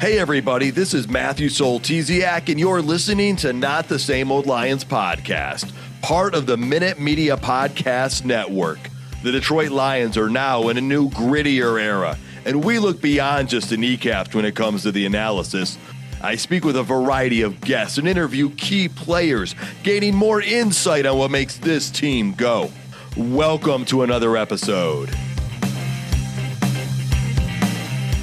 Hey everybody, this is Matthew Soltesiak, and you're listening to Not the Same Old Lions podcast, part of the Minute Media Podcast Network. The Detroit Lions are now in a new, grittier era, and we look beyond just the kneecaps when it comes to the analysis. I speak with a variety of guests and interview key players, gaining more insight on what makes this team go. Welcome to another episode.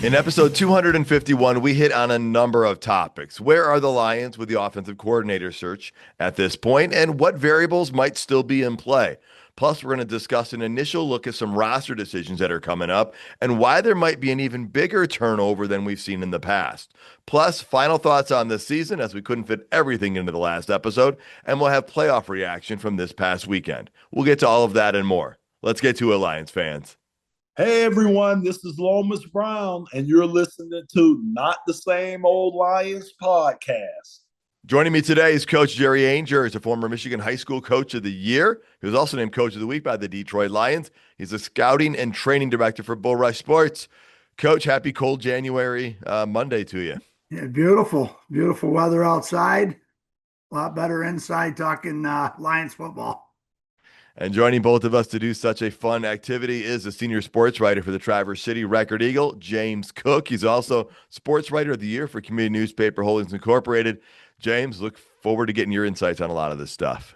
In episode 251, we hit on a number of topics. Where are the Lions with the offensive coordinator search at this point, and what variables might still be in play? Plus, we're going to discuss an initial look at some roster decisions that are coming up and why there might be an even bigger turnover than we've seen in the past. Plus, final thoughts on this season, as we couldn't fit everything into the last episode, and we'll have playoff reaction from this past weekend. We'll get to all of that and more. Let's get to it, Lions fans. Hey everyone, this is Lomas Brown, and you're listening to Not the Same Old Lions podcast. Joining me today is Coach Jerry Ainger. He's a former Michigan High School Coach of the Year. He was also named Coach of the Week by the Detroit Lions. He's a scouting and training director for Bull Rush Sports. Coach, happy cold January Monday to you. Yeah, beautiful weather outside. A lot better inside talking Lions football. And joining both of us to do such a fun activity is the senior sports writer for the Traverse City Record Eagle, James Cook. He's also sports writer of the year for Community Newspaper Holdings Incorporated. James, look forward to getting your insights on a lot of this stuff.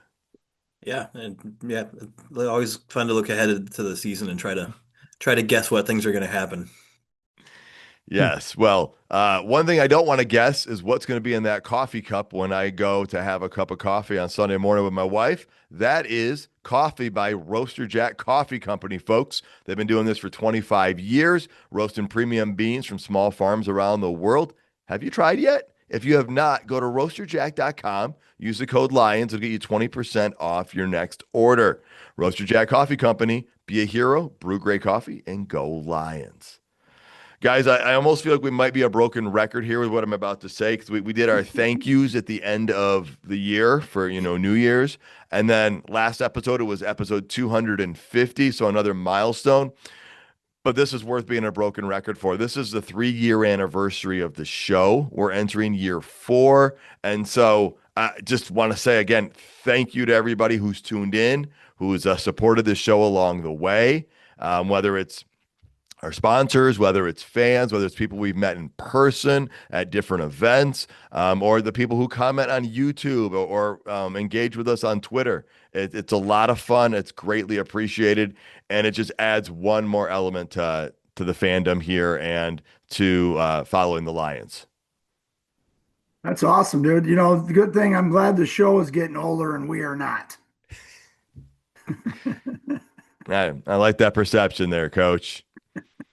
Yeah, always fun to look ahead to the season and try to guess what things are going to happen. Yes. Well, one thing I don't want to guess is what's going to be in that coffee cup when I go to have a cup of coffee on Sunday morning with my wife. That is coffee by Roaster Jack Coffee Company, folks. They've been doing this for 25 years, roasting premium beans from small farms around the world. Have you tried yet? If you have not, go to roasterjack.com. Use the code LIONS. It'll get you 20% off your next order. Roaster Jack Coffee Company. Be a hero, brew great coffee, and go Lions. Guys, I almost feel like we might be a broken record here with what I'm about to say, because we did our thank yous at the end of the year for, New Year's. And then last episode, it was episode 250, so another milestone. But this is worth being a broken record for. This is the 3-year anniversary of the show. We're entering year 4. And so I just want to say again, thank you to everybody who's tuned in, who's supported this show along the way, whether it's our sponsors, whether it's fans, whether it's people we've met in person at different events, or the people who comment on YouTube or engage with us on Twitter. It's a lot of fun. It's greatly appreciated. And it just adds one more element to the fandom here and to following the Lions. That's awesome, dude. The good thing, I'm glad the show is getting older and we are not. I like that perception there, Coach.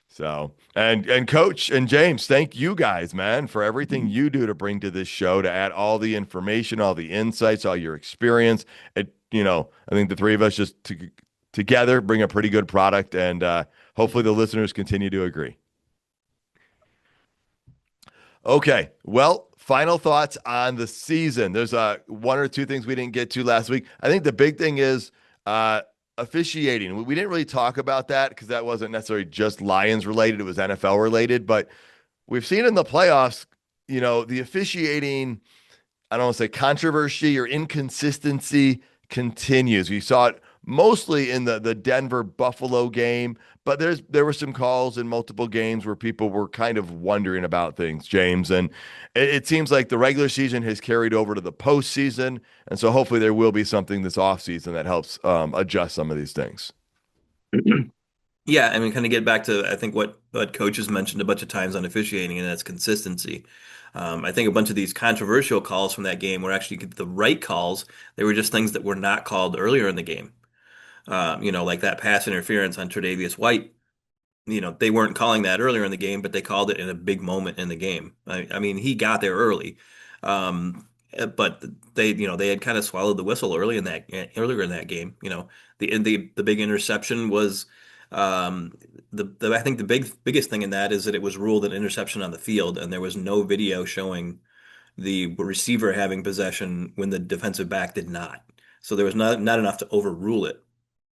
So, and Coach and James, thank you guys, man, for everything you do to bring to this show, to add all the information, all the insights, all your experience. I think the three of us just together bring a pretty good product, and hopefully the listeners continue to agree. Okay, well, final thoughts on the season. There's one or two things we didn't get to last week. I think the big thing is officiating. We didn't really talk about that because that wasn't necessarily just Lions related. It was NFL related, but we've seen in the playoffs, the officiating, I don't want to say controversy or inconsistency continues. We saw it mostly in the Denver Buffalo game, but there were some calls in multiple games where people were kind of wondering about things, James. And it seems like the regular season has carried over to the postseason. And so hopefully there will be something this offseason that helps adjust some of these things. Yeah, kind of get back to, I think, what coaches mentioned a bunch of times on officiating, and that's consistency. I think a bunch of these controversial calls from that game were actually the right calls. They were just things that were not called earlier in the game. Like that pass interference on Tre'Davious White. They weren't calling that earlier in the game, but they called it in a big moment in the game. He got there early, but they had kind of swallowed the whistle earlier in that game. The big interception was I think the biggest thing in that is that it was ruled an interception on the field, and there was no video showing the receiver having possession when the defensive back did not. So there was not enough to overrule it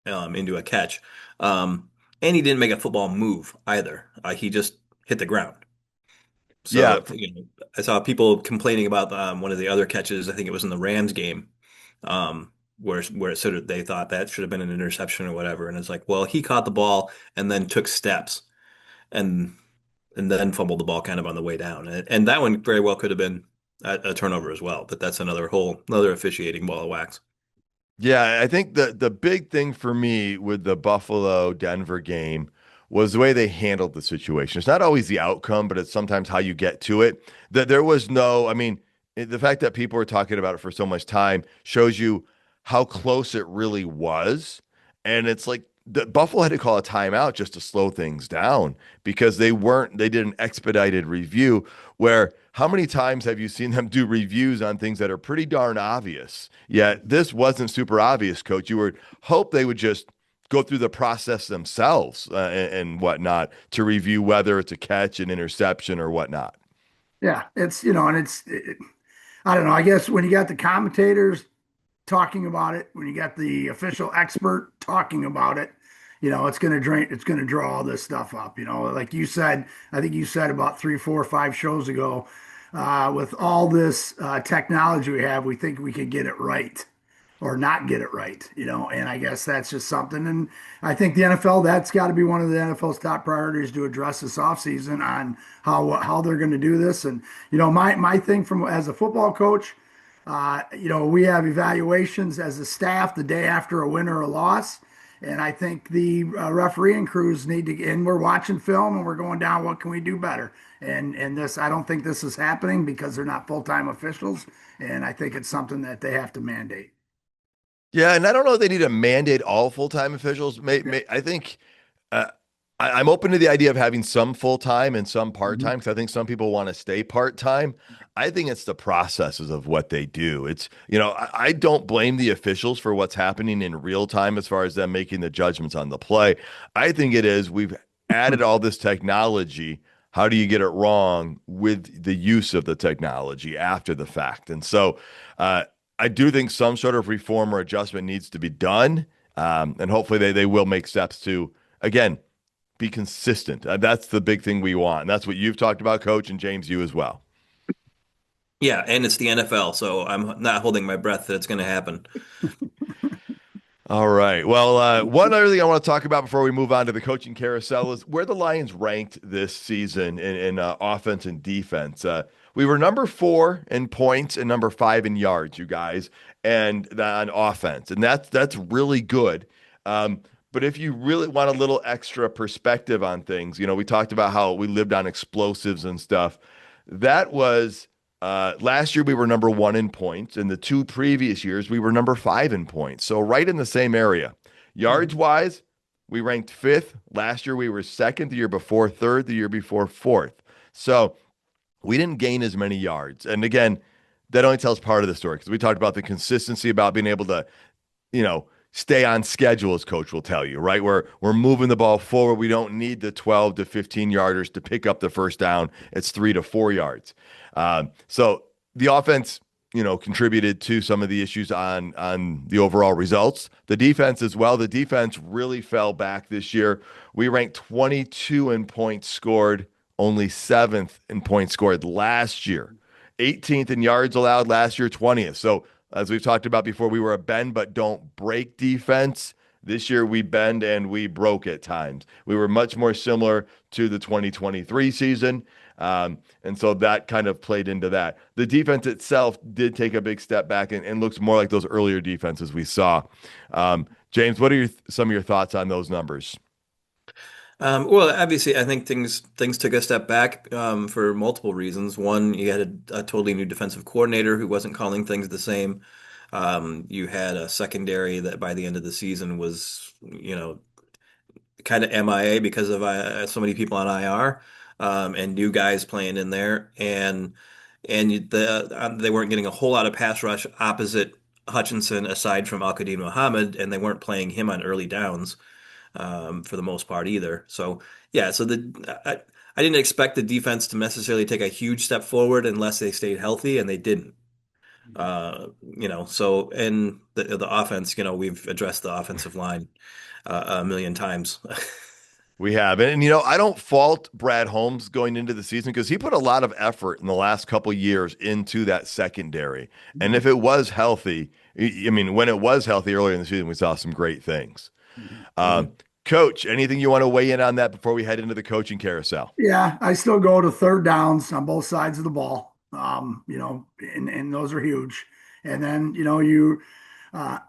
into a catch. And he didn't make a football move either. He just hit the ground. Yeah, So, I saw people complaining about one of the other catches. I think it was in the Rams game, where it sort of they thought that should have been an interception or whatever. And it's like, well, he caught the ball and then took steps and and then fumbled the ball kind of on the way down. And that one very well could have been a turnover as well. But that's another officiating ball of wax. yeah. I think the big thing for me with the Buffalo Denver game was the way they handled the situation. It's not always the outcome, but it's sometimes how you get to it. That there was no, I mean, the fact that people were talking about it for so much time shows you how close it really was. And it's like the Buffalo had to call a timeout just to slow things down because they did an expedited review where how many times have you seen them do reviews on things that are pretty darn obvious? Yet this wasn't super obvious, coach. You would hope they would just go through the process themselves and whatnot to review whether it's a catch, an interception, or whatnot. Yeah, it's and I don't know. I guess when you got the commentators talking about it, when you got the official expert talking about it, it's going to drain, it's going to draw all this stuff up. Like you said, I think you said about 3, 4, 5 shows ago, with all this technology we have, we think we could get it right or not get it right, and I guess that's just something. And I think the NFL, that's got to be one of the NFL's top priorities to address this offseason on how they're going to do this. And, my thing from as a football coach, we have evaluations as a staff the day after a win or a loss. And I think the refereeing crews need to, and we're watching film and we're going down, what can we do better? And this, I don't think this is happening because they're not full-time officials. And I think it's something that they have to mandate. Yeah, and I don't know if they need to mandate all full-time officials. I think uh, I'm open to the idea of having some full-time and some Mhm. part-time because I think some people want to stay part-time. I think it's the processes of what they do. I don't blame the officials for what's happening in real time as far as them making the judgments on the play. I think it is we've added all this technology. How do you get it wrong with the use of the technology after the fact? And so, uh, I do think some sort of reform or adjustment needs to be done. And hopefully they will make steps to, again, be consistent. That's the big thing we want. And that's what you've talked about, Coach, and James, you as well. Yeah, and it's the NFL, so I'm not holding my breath that it's going to happen. All right. Well, one other thing I want to talk about before we move on to the coaching carousel is where the Lions ranked this season in offense and defense. We were number 4 in points and number 5 in yards, you guys, and on offense, and that's really good. But if you really want a little extra perspective on things, we talked about how we lived on explosives and stuff. That was last year we were number 1 in points. In the 2 previous years, we were number 5 in points. So right in the same area. Yards wise, we ranked 5th. Last year we were 2nd, the year before 3rd, the year before 4th. So we didn't gain as many yards. And again, that only tells part of the story because we talked about the consistency about being able to, stay on schedule, as coach will tell you, right? We're moving the ball forward. We don't need the 12 to 15 yarders to pick up the first down. It's 3 to 4 yards. So the offense, contributed to some of the issues on the overall results. The defense as well. The defense really fell back this year. We ranked 22 in points scored, only 7th in points scored last year. 18th in yards allowed last year, 20th. So as we've talked about before, we were a bend but don't break defense. This year we bend and we broke at times. We were much more similar to the 2023 season. And so that kind of played into that. The defense itself did take a big step back and looks more like those earlier defenses we saw. James, what are some of your thoughts on those numbers? Well, obviously, I think things took a step back for multiple reasons. One, you had a totally new defensive coordinator who wasn't calling things the same. You had a secondary that by the end of the season was, kind of MIA because of so many people on IR, and new guys playing in there, and they weren't getting a whole lot of pass rush opposite Hutchinson aside from Al-Qadim Muhammad, and they weren't playing him on early downs for the most part either. So yeah, I didn't expect the defense to necessarily take a huge step forward unless they stayed healthy, and they didn't. So and the offense, we've addressed the offensive line a million times. We have. And, I don't fault Brad Holmes going into the season because he put a lot of effort in the last couple years into that secondary. And if it was healthy, I mean, when it was healthy earlier in the season, we saw some great things. Mhm. Um, Coach, anything you want to weigh in on that before we head into the coaching carousel? Yeah, I still go to third downs on both sides of the ball. And those are huge. And then,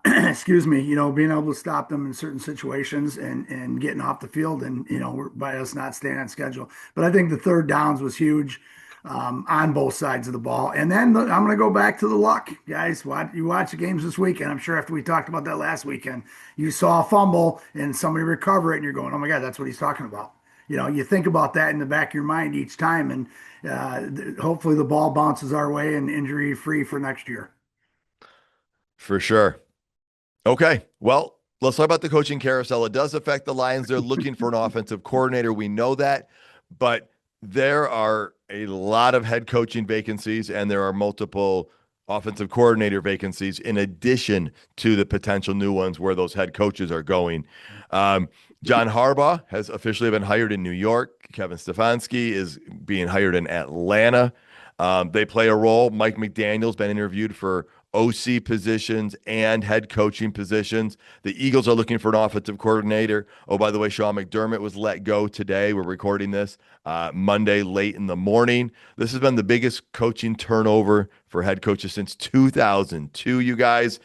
excuse me, being able to stop them in certain situations and getting off the field and, by us not staying on schedule. But I think the third downs was huge on both sides of the ball. And then I'm going to go back to the luck, guys. You watch the games this weekend. I'm sure after we talked about that last weekend, you saw a fumble and somebody recover it and you're going, oh my God, that's what he's talking about. You think about that in the back of your mind each time, and hopefully the ball bounces our way and injury free for next year. For sure. Okay. Well, let's talk about the coaching carousel. It does affect the Lions. They're looking for an offensive coordinator. We know that, but there are a lot of head coaching vacancies and there are multiple offensive coordinator vacancies in addition to the potential new ones where those head coaches are going. John Harbaugh has officially been hired in New York. Kevin Stefanski is being hired in Atlanta. They play a role. Mike McDaniel's been interviewed for OC positions and head coaching positions. The Eagles are looking for an offensive coordinator. Oh, by the way, Sean McDermott was let go today. We're recording this Monday late in the morning. This has been the biggest coaching turnover for head coaches since 2002, you guys.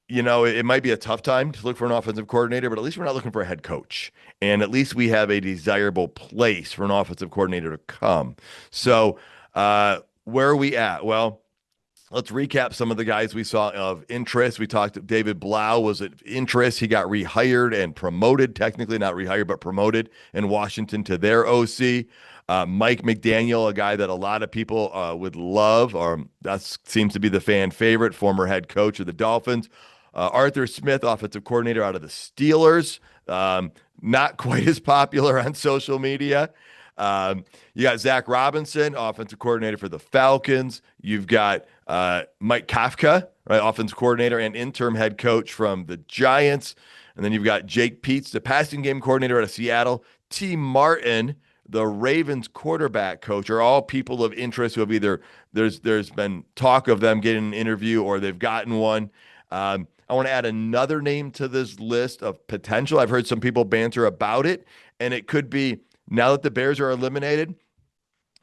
It might be a tough time to look for an offensive coordinator, but at least we're not looking for a head coach. And at least we have a desirable place for an offensive coordinator to come. So, where are we at? Well, let's recap some of the guys we saw of interest. We talked, David Blau was of interest. He got rehired and promoted, technically not rehired, but promoted in Washington to their OC. Mike McDaniel, a guy that a lot of people would love, or that seems to be the fan favorite, former head coach of the Dolphins. Arthur Smith, offensive coordinator out of the Steelers. Not quite as popular on social media. You got Zach Robinson, offensive coordinator for the Falcons. You've got Mike Kafka, right, offensive coordinator and interim head coach from the Giants. And then you've got Jake Peetz, the passing game coordinator out of Seattle. T. Martin, the Ravens quarterback coach, are all people of interest who have either there's been talk of them getting an interview or they've gotten one. I want to add another name to this list of potential. I've heard some people banter about it, and it could be now that the Bears are eliminated,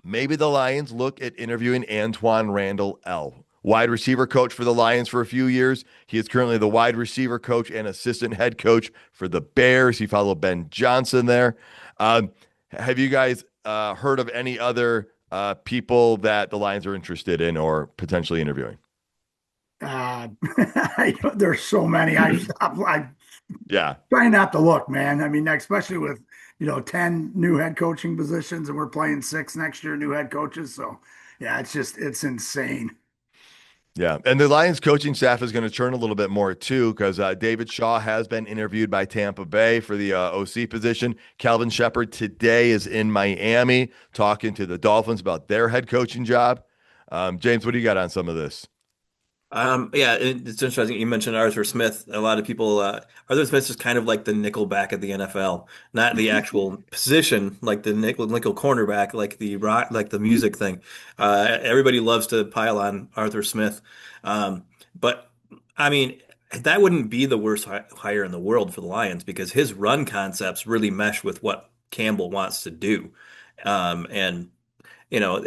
maybe the Lions look at interviewing Antoine Randall L., wide receiver coach for the Lions for a few years. He is currently the wide receiver coach and assistant head coach for the Bears. He followed Ben Johnson there. Have you guys heard of any other people that the Lions are interested in or potentially interviewing? There's so many. I Yeah. try not to look, man. I mean, especially with 10 new head coaching positions, and we're playing 6 next year, new head coaches. So yeah, it's insane. Yeah. And the Lions coaching staff is going to churn a little bit more too, because David Shaw has been interviewed by Tampa Bay for the OC position. Calvin Shepard today is in Miami talking to the Dolphins about their head coaching job. James, what do you got on some of this? Yeah, it's interesting. You mentioned Arthur Smith. A lot of people, Arthur Smith is kind of like the nickel back at the NFL, not the actual position, like the nickel cornerback, like the rock, like the music thing. Everybody loves to pile on Arthur Smith, but I mean, that wouldn't be the worst hire in the world for the Lions because his run concepts really mesh with what Campbell wants to do, and you know,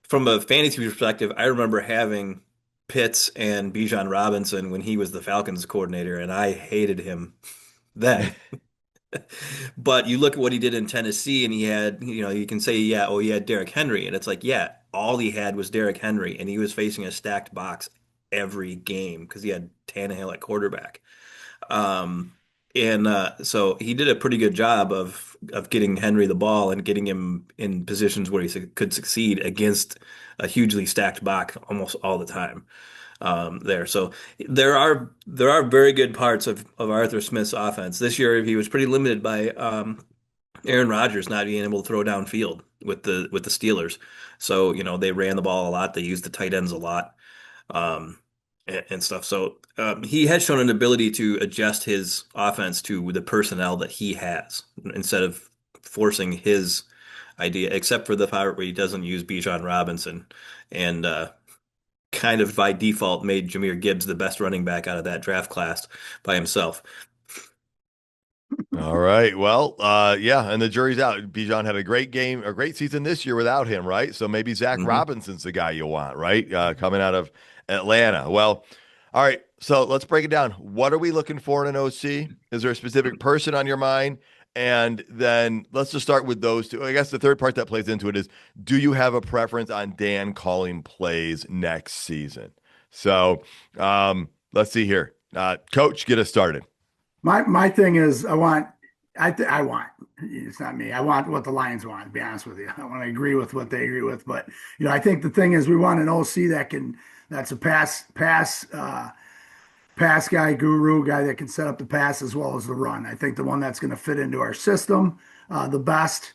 from a fantasy perspective, I remember having Pitts and Bijan Robinson when he was the Falcons coordinator, and I hated him then. But you look at what he did in Tennessee, and he had, you can say, yeah, oh, he had Derrick Henry, and it's like, yeah, all he had was Derrick Henry, and he was facing a stacked box every game because he had Tannehill at quarterback. Um, and so he did a pretty good job of getting Henry the ball and getting him in positions where he could succeed against a hugely stacked box almost all the time there. So there are very good parts of Arthur Smith's offense. This year he was pretty limited by Aaron Rodgers not being able to throw downfield with the Steelers. So they ran the ball a lot. They used the tight ends a lot. Um, and stuff. So he has shown an ability to adjust his offense to the personnel that he has instead of forcing his idea, except for the part where he doesn't use Bijan Robinson and kind of by default made Jahmyr Gibbs the best running back out of that draft class by himself. All right. Well, yeah, and the jury's out. Bijan had a great game, a great season this year without him, right? So maybe Zach Hmm. Robinson's the guy you want, right? Coming out of Atlanta. Well, all right. So let's break it down. What are we looking for in an OC? Is there a specific person on your mind? And then let's just start with those two. I guess the third part that plays into it is, do you have a preference on Dan calling plays next season? So let's see here. Coach, get us started. My thing is I want it's not me. I want what the Lions want, to be honest with you. I want to agree with what they agree with. But I think the thing is we want an OC that's a pass guy, guru guy that can set up the pass as well as the run. I think the one that's going to fit into our system the best,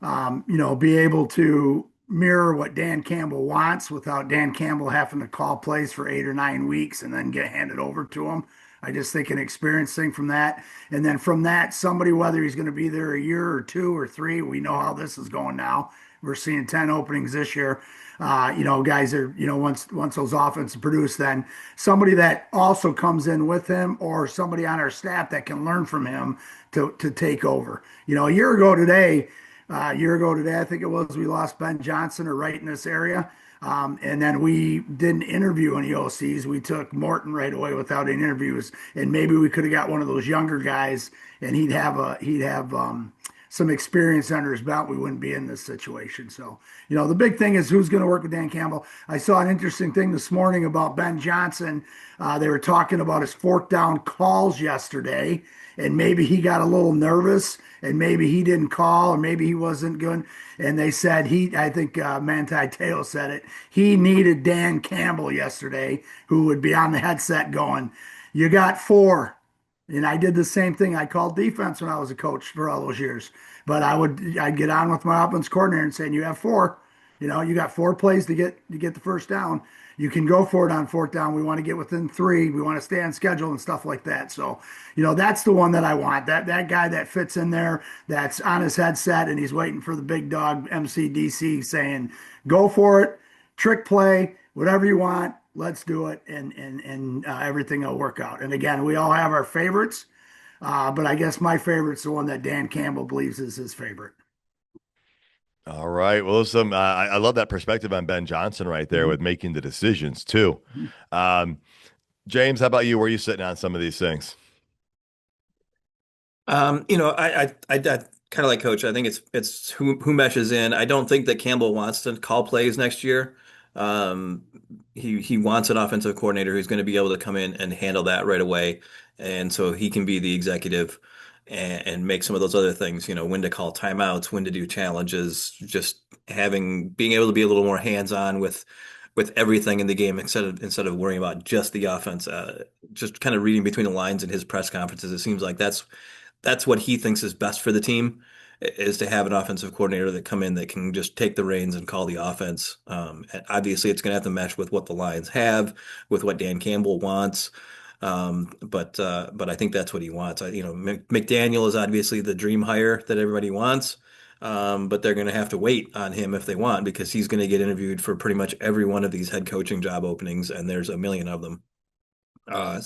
be able to mirror what Dan Campbell wants without Dan Campbell having to call plays for 8 or 9 weeks and then get handed over to him. I just think an experience thing from that. And then from that, somebody, whether he's going to be there a year or 2 or 3, we know how this is going now. We're seeing 10 openings this year. Guys are, once those offenses produce, then somebody that also comes in with him or somebody on our staff that can learn from him to take over. A year ago today, I think it was, we lost Ben Johnson or right in this area. And then we didn't interview any OCs. We took Morton right away without any interviews. And maybe we could have got one of those younger guys and he'd have some experience under his belt. We wouldn't be in this situation. So, the big thing is who's going to work with Dan Campbell. I saw an interesting thing this morning about Ben Johnson. They were talking about his fourth down calls yesterday, and maybe he got a little nervous and maybe he didn't call or maybe he wasn't good. And they said I think Manti Te'o said it. He needed Dan Campbell yesterday, who would be on the headset going, "You got four." And I did the same thing. I called defense when I was a coach for all those years. But I'd get on with my offense coordinator and saying, "You have four. You got 4 plays to get the first down. You can go for it on fourth down. We want to get within 3. We want to stay on schedule and stuff like that." So, that's the one that I want. That guy that fits in there, that's on his headset and he's waiting for the big dog MCDC saying, "Go for it, trick play, whatever you want. Let's do it," and everything will work out. And again, we all have our favorites, but I guess my favorite's the one that Dan Campbell believes is his favorite. All right. Well, I love that perspective on Ben Johnson right there with making the decisions too. Um, James, how about you? Where are you sitting on some of these things? I kind of like Coach. I think it's who meshes in. I don't think that Campbell wants to call plays next year. Um, he wants an offensive coordinator who's going to be able to come in and handle that right away, and so he can be the executive and make some of those other things. When to call timeouts, when to do challenges, just being able to be a little more hands-on with everything in the game instead of worrying about just the offense. Just kind of reading between the lines in his press conferences, it seems like that's what he thinks is best for the team is to have an offensive coordinator that come in that can just take the reins and call the offense. And obviously, it's going to have to mesh with what the Lions have, with what Dan Campbell wants. But I think that's what he wants. McDaniel is obviously the dream hire that everybody wants. But they're going to have to wait on him if they want because he's going to get interviewed for pretty much every one of these head coaching job openings, and there's a million of them. But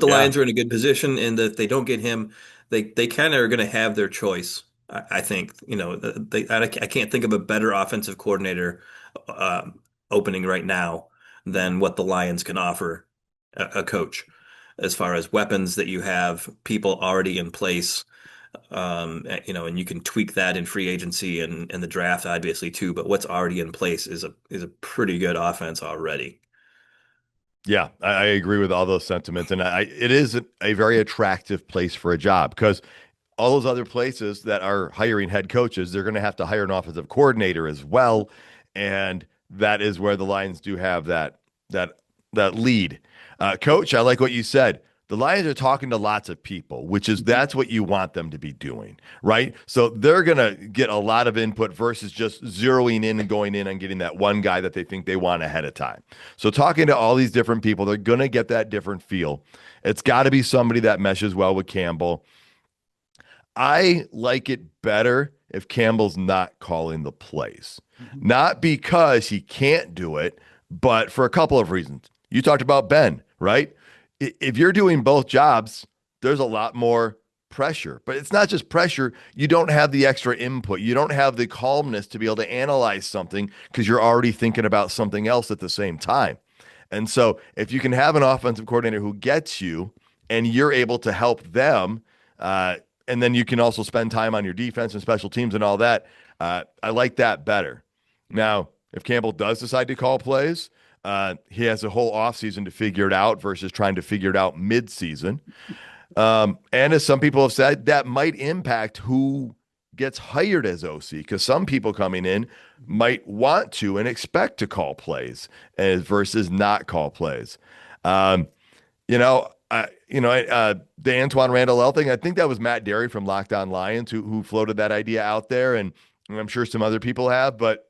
the Yeah. Lions are in a good position in that if they don't get him, they kind of are going to have their choice. I think I can't think of a better offensive coordinator uh, opening right now than what the Lions can offer a coach as far as weapons that you have, people already in place. And you can tweak that in free agency and the draft obviously too. But what's already in place is a pretty good offense already. Yeah, I agree with all those sentiments, and it is a very attractive place for a job because all those other places that are hiring head coaches, they're going to have to hire an offensive coordinator as well, and that is where the Lions do have that lead. Coach, I like what you said. the Lions are talking to lots of people, that's what you want them to be doing, right? So they're going to get a lot of input versus just zeroing in and going in and getting that one guy that they think they want ahead of time. So talking to all these different people, they're going to get that different feel. It's got to be somebody that meshes well with Campbell. I like it better if Campbell's not calling the plays, not because he can't do it, but for a couple of reasons. You talked about Ben, right? If you're doing both jobs, there's a lot more pressure, but it's not just pressure. You don't have the extra input. You don't have the calmness to be able to analyze something because you're already thinking about something else at the same time. And so if you can have an offensive coordinator who gets you and you're able to help them, and then you can also spend time on your defense and special teams and all that, I like that better. Now, if Campbell does decide to call plays, he has a whole offseason to figure it out versus trying to figure it out mid-season. And as some people have said, that might impact who gets hired as OC, because some people coming in might want to and expect to call plays versus not call plays. The Antoine Randall L thing, I think that was Matt Derry from Locked On Lions who floated that idea out there, and I'm sure some other people have, but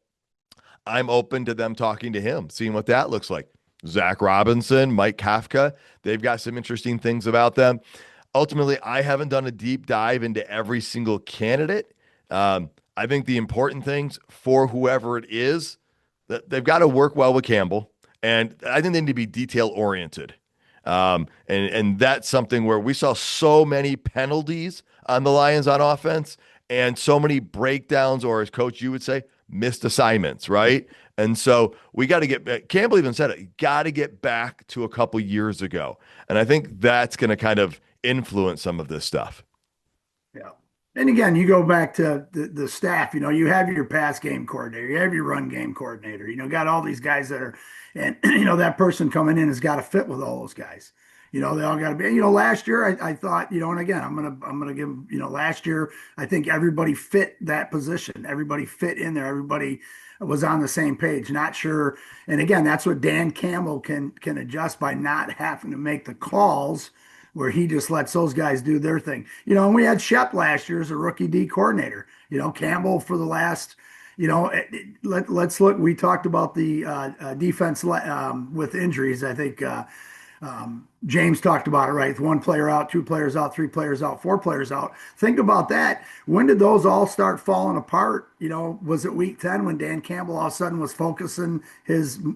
I'm open to them talking to him, seeing what that looks like. Zach Robinson, Mike Kafka, they've got some interesting things about them. Ultimately, I haven't done a deep dive into every single candidate. I think the important things for whoever it is, that they've got to work well with Campbell, and I think they need to be detail oriented. And that's something where we saw so many penalties on the Lions on offense and so many breakdowns, or as coach, you would say, missed assignments, right? And so we got to get, Campbell even said it, got to get back to a couple years ago. And I think that's going to kind of influence some of this stuff. Yeah. And again, you go back to the staff, you have your pass game coordinator, you have your run game coordinator, got all these guys that are, and, that person coming in has got to fit with all those guys. They all got to be, last year I thought, and again, I'm going to give, last year, I think everybody fit that position. Everybody fit in there. Everybody was on the same page, not sure. And again, that's what Dan Campbell can adjust by not having to make the calls where he just lets those guys do their thing. And we had Shep last year as a rookie D coordinator, Campbell for the last, let's look, we talked about the defense with injuries. I think, James talked about it, right? 1 player out, 2 players out, 3 players out, 4 players out. Think about that. When did those all start falling apart? Was it week 10 when Dan Campbell all of a sudden was focusing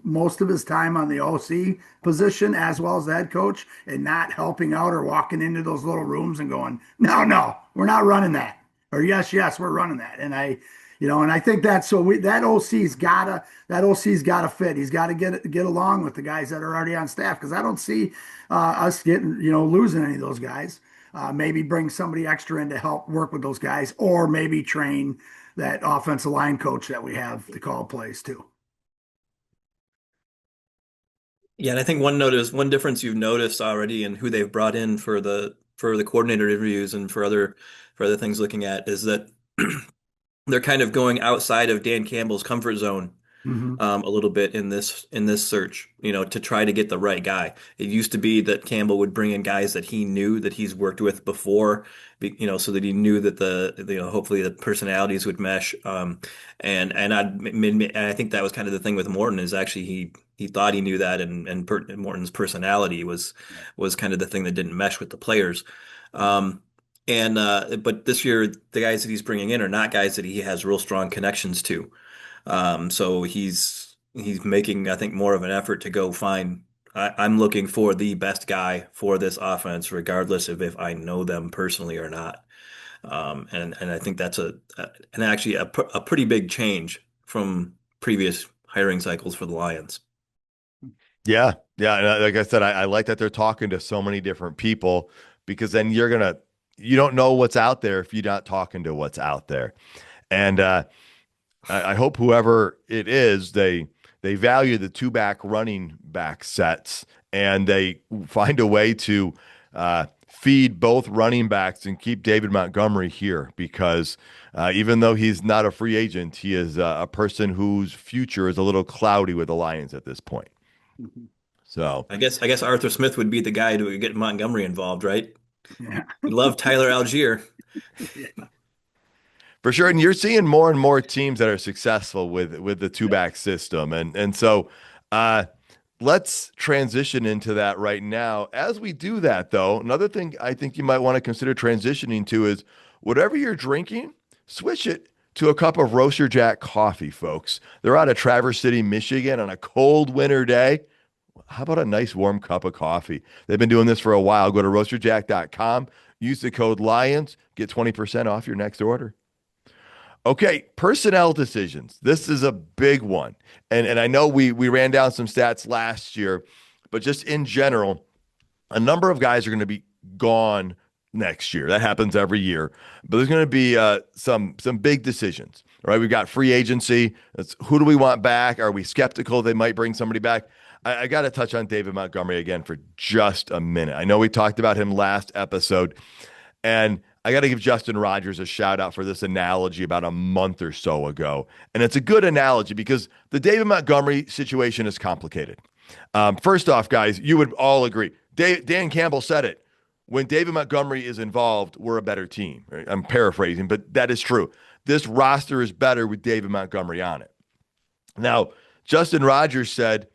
most of his time on the OC position as well as the head coach and not helping out or walking into those little rooms and going, no, we're not running that. Or yes, we're running that. And I think that's that OC's gotta fit. He's got to get along with the guys that are already on staff, because I don't see us getting losing any of those guys. Maybe bring somebody extra in to help work with those guys, or maybe train that offensive line coach that we have to call plays too. Yeah, and I think one difference you've noticed already in who they've brought in for the coordinator interviews and for other things looking at is that they're kind of going outside of Dan Campbell's comfort zone a little bit in this search, to try to get the right guy. It used to be that Campbell would bring in guys that he knew that he's worked with before, so that he knew that hopefully the personalities would mesh. And I think that was kind of the thing with Morton, is actually he thought he knew that, and Morton's personality was kind of the thing that didn't mesh with the players. But this year, the guys that he's bringing in are not guys that he has real strong connections to. So he's making, I think, more of an effort to go find. I'm looking for the best guy for this offense, regardless of if I know them personally or not. And I think that's actually a pretty big change from previous hiring cycles for the Lions. Yeah. And like I said, I like that they're talking to so many different people, because then you don't know what's out there if you're not talking to what's out there. And I hope whoever it is, they value the 2-back running back sets, and they find a way to feed both running backs and keep David Montgomery here, because even though he's not a free agent, he is a person whose future is a little cloudy with the Lions at this point. So I guess Arthur Smith would be the guy to get Montgomery involved, right? Yeah. We love Tyler Algier. Yeah. for sure, and you're seeing more and more teams that are successful with the two back system, and so uh, let's transition into that right now. As we do that, though, another thing I think you might want to consider transitioning to is whatever you're drinking, switch it to a cup of Roaster Jack coffee, folks. They're out of Traverse City, Michigan on a cold winter day. How about a nice warm cup of coffee? They've been doing this for a while. Go to roasterjack.com, use the code LIONS, get 20% off your next order. Okay, personnel decisions. This is a big one. And I know we ran down some stats last year, but just in general, a number of guys are going to be gone next year. That happens every year. But there's going to be some big decisions. Right? We've got free agency. Who do we want back? Are we skeptical they might bring somebody back? I got to touch on David Montgomery again for just a minute. I know we talked about him last episode, and I got to give Justin Rogers a shout out for this analogy about a month or so ago. And it's a good analogy because the David Montgomery situation is complicated. First off, guys, you would all agree. Dan Campbell said it. When David Montgomery is involved, we're a better team. Right? I'm paraphrasing, but that is true. This roster is better with David Montgomery on it. Now, Justin Rogers said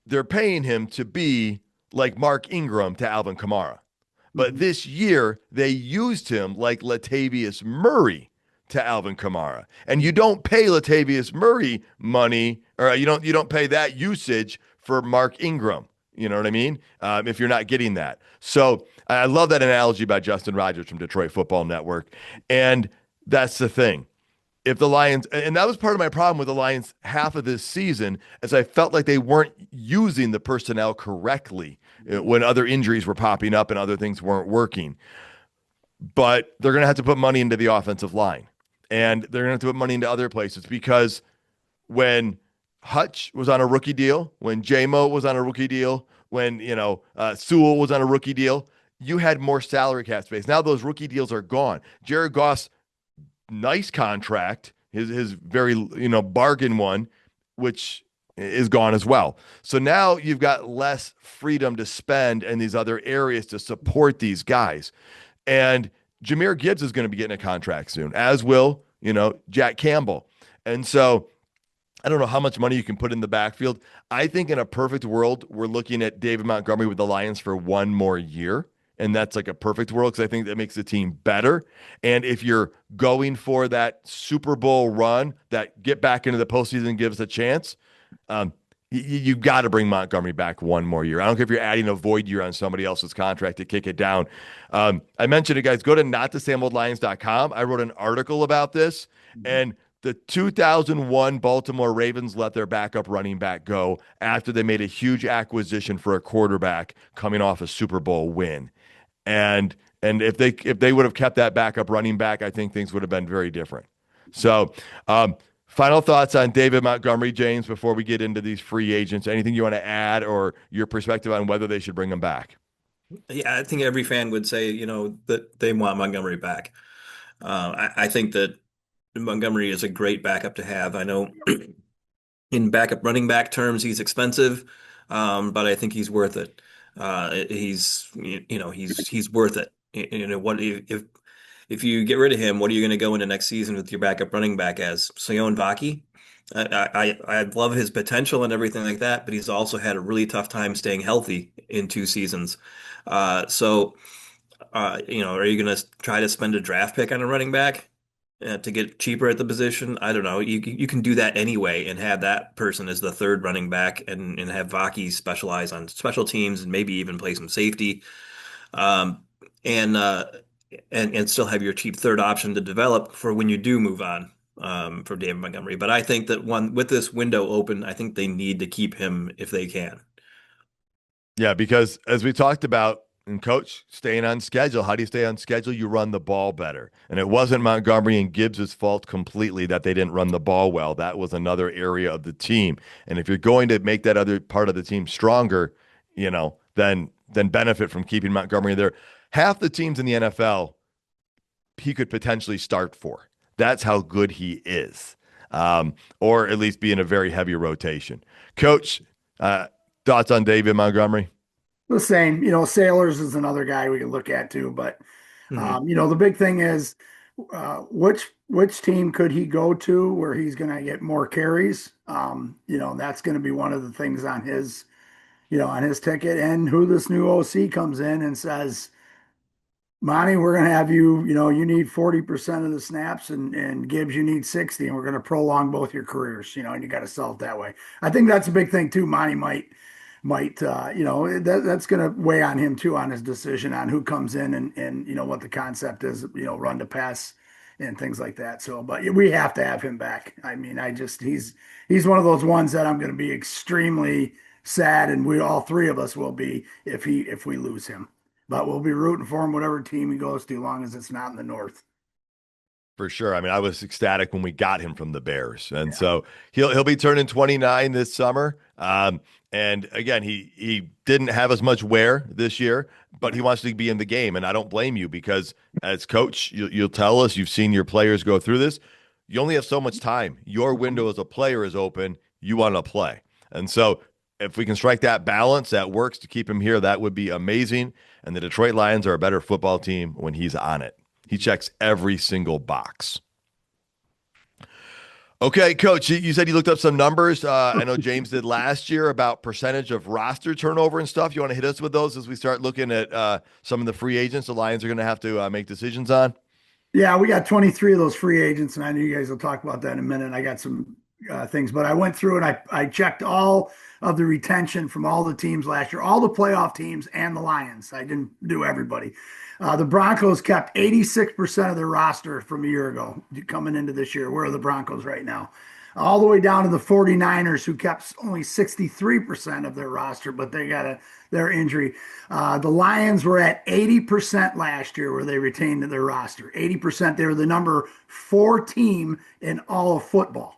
they're paying him to be like Mark Ingram to Alvin Kamara. But this year, they used him like Latavius Murray to Alvin Kamara. And you don't pay Latavius Murray money, or you don't pay that usage for Mark Ingram. You know what I mean? If you're not getting that. So I love that analogy by Justin Rogers from Detroit Football Network. And that's the thing. If the Lions, and that was part of my problem with the Lions half of this season, as I felt like they weren't using the personnel correctly when other injuries were popping up and other things weren't working. But they're going to have to put money into the offensive line, and they're going to have to put money into other places because when Hutch was on a rookie deal, when J-Mo was on a rookie deal, when Sewell was on a rookie deal, you had more salary cap space. Now those rookie deals are gone. Jared Goff's nice contract, his very bargain one, which is gone as well. So now you've got less freedom to spend in these other areas to support these guys. And Jahmyr Gibbs is going to be getting a contract soon, as will, Jack Campbell. And so I don't know how much money you can put in the backfield. I think in a perfect world, we're looking at David Montgomery with the Lions for one more year. And that's like a perfect world because I think that makes the team better. And if you're going for that Super Bowl run, that get back into the postseason and give us a chance, you got to bring Montgomery back one more year. I don't care if you're adding a void year on somebody else's contract to kick it down. I mentioned it, guys. Go to notthesameoldlions.com. I wrote an article about this, and the 2001 Baltimore Ravens let their backup running back go after they made a huge acquisition for a quarterback coming off a Super Bowl win. And if they would have kept that backup running back, I think things would have been very different. So, final thoughts on David Montgomery, James, before we get into these free agents. Anything you want to add or your perspective on whether they should bring him back? Yeah, I think every fan would say, that they want Montgomery back. I think that Montgomery is a great backup to have. I know in backup running back terms, he's expensive, but I think he's worth it. He's worth it. What if you get rid of him, what are you going to go into next season with your backup running back as Sion Vaki? I love his potential and everything like that, but he's also had a really tough time staying healthy in 2 seasons. Are you going to try to spend a draft pick on a running back to get cheaper at the position? I don't know. You can do that anyway and have that person as the third running back and have Vaki specialize on special teams and maybe even play some safety, and still have your cheap third option to develop for when you do move on for David Montgomery. But I think that with this window open, I think they need to keep him if they can. Yeah, because as we talked about, and coach, staying on schedule. How do you stay on schedule? You run the ball better. And it wasn't Montgomery and Gibbs' fault completely that they didn't run the ball well. That was another area of the team. And if you're going to make that other part of the team stronger, then benefit from keeping Montgomery there. Half the teams in the NFL, he could potentially start for. That's how good he is. Or at least be in a very heavy rotation. Coach, Thoughts on David Montgomery? The same, Sailors is another guy we can look at too. But Hmm. the big thing is which team could he go to where he's going to get more carries? That's going to be one of the things on his ticket, and who this new OC comes in and says, Monty, we're going to have you need 40% of the snaps, and Gibbs, you need 60, and we're going to prolong both your careers, and you got to sell it that way. I think that's a big thing too. Monty might that's going to weigh on him too, on his decision on who comes in, and what the concept is, run to pass and things like that. So, but we have to have him back. I mean, he's one of those ones that I'm going to be extremely sad, and we all three of us will be if we lose him. But we'll be rooting for him whatever team he goes to, long as it's not in the North. For sure. I mean, I was ecstatic when we got him from the Bears, and Yeah. so he'll be turning 29 this summer. And again, he didn't have as much wear this year, but he wants to be in the game, and I don't blame you because as coach, you'll tell us you've seen your players go through this. You only have so much time. Your window as a player is open. You want to play, and so if we can strike that balance that works to keep him here, that would be amazing. And the Detroit Lions are a better football team when he's on it. He checks every single box. Okay, Coach, you said you looked up some numbers. I know James did last year about percentage of roster turnover and stuff. You want to hit us with those as we start looking at some of the free agents the Lions are going to have to make decisions on? Yeah, we got 23 of those free agents, and I know you guys will talk about that in a minute. I got some things, but I went through and I checked all of the retention from all the teams last year, all the playoff teams and the Lions. I didn't do everybody. The Broncos kept 86% of their roster from a year ago coming into this year. Where are the Broncos right now? All the way down to the 49ers, who kept only 63% of their roster, but they got their injury. The Lions were at 80% last year where they retained their roster. 80%. They were the number 4 team in all of football.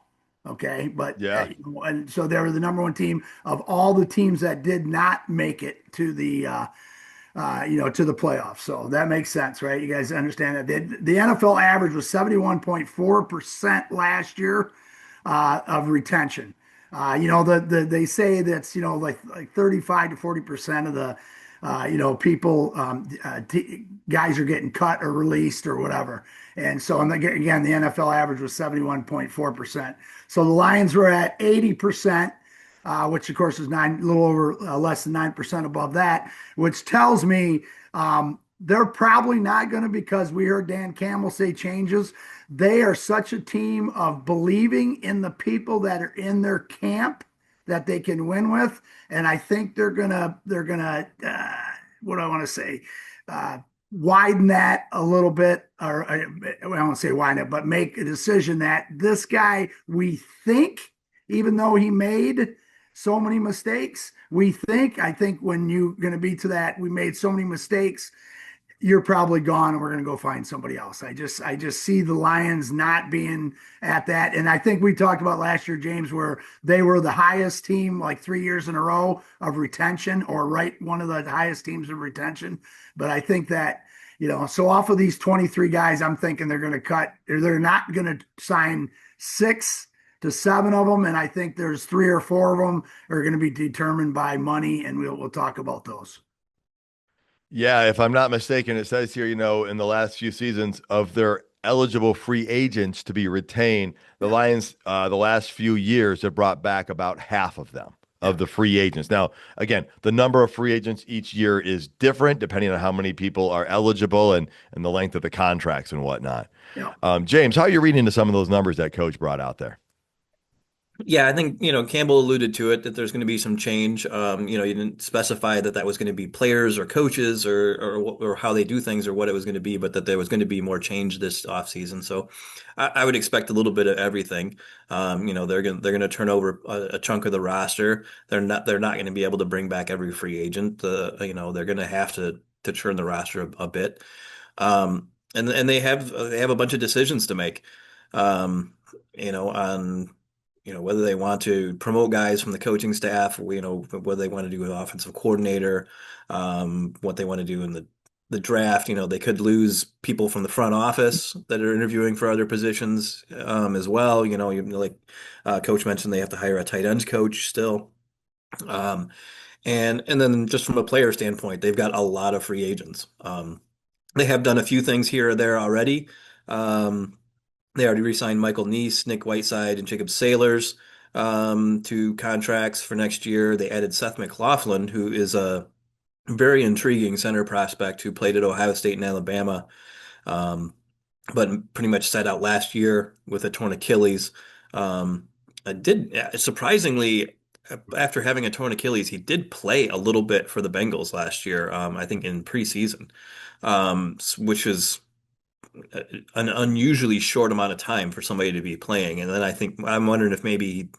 Okay. But, Yeah. and so they were the number 1 team of all the teams that did not make it to to the playoffs. So that makes sense, right? You guys understand that the NFL average was 71.4% last year of retention. They say that's like 35 to 40% of the people guys are getting cut or released or whatever. And so, and again, the NFL average was 71.4%. So the Lions were at 80%, which of course is a little over less than 9% above that, which tells me they're probably not going to, because we heard Dan Campbell say changes. They are such a team of believing in the people that are in their camp that they can win with, and I think they're gonna what do I want to say, widen that a little bit, or I don't want to say widen it, but make a decision that this guy, we think, even though he made so many mistakes, I think when you're going to be to that, we made so many mistakes, you're probably gone and we're going to go find somebody else. I just see the Lions not being at that. And I think we talked about last year, James, where they were the highest team like 3 years in a row of retention, or right, one of the highest teams of retention. But I think that, so off of these 23 guys, I'm thinking they're going to cut, or they're not going to sign 6 to 7 of them. And I think there's 3 or 4 of them are going to be determined by money. And we'll talk about those. Yeah, if I'm not mistaken, it says here, in the last few seasons of their eligible free agents to be retained, the Yeah. Lions, the last few years have brought back about half of them, of the free agents. Now, again, the number of free agents each year is different depending on how many people are eligible and the length of the contracts and whatnot. Yeah. James, how are you reading into some of those numbers that Coach brought out there? Yeah, I think, Campbell alluded to it, that there's going to be some change. He didn't specify that was going to be players or coaches or how they do things or what it was going to be, but that there was going to be more change this offseason. So I would expect a little bit of everything. They're going to turn over a chunk of the roster. They're not going to be able to bring back every free agent. They're going to have to churn the roster a bit. And they have a bunch of decisions to make. On whether they want to promote guys from the coaching staff, whether they want to do an offensive coordinator, what they want to do in the draft. They could lose people from the front office that are interviewing for other positions as well. Like Coach mentioned, they have to hire a tight ends coach still. Um, and then just from a player standpoint, they've got a lot of free agents. They have done a few things here or there already. Um, they already re-signed Michael Neese, Nick Whiteside, and Jacob Sailors to contracts for next year. They added Seth McLaughlin, who is a very intriguing center prospect who played at Ohio State and Alabama, um, but pretty much sat out last year with a torn Achilles. I did surprisingly, after having a torn Achilles, he did play a little bit for the Bengals last year. I think in preseason, which is an unusually short amount of time for somebody to be playing. And then I think I'm wondering if maybe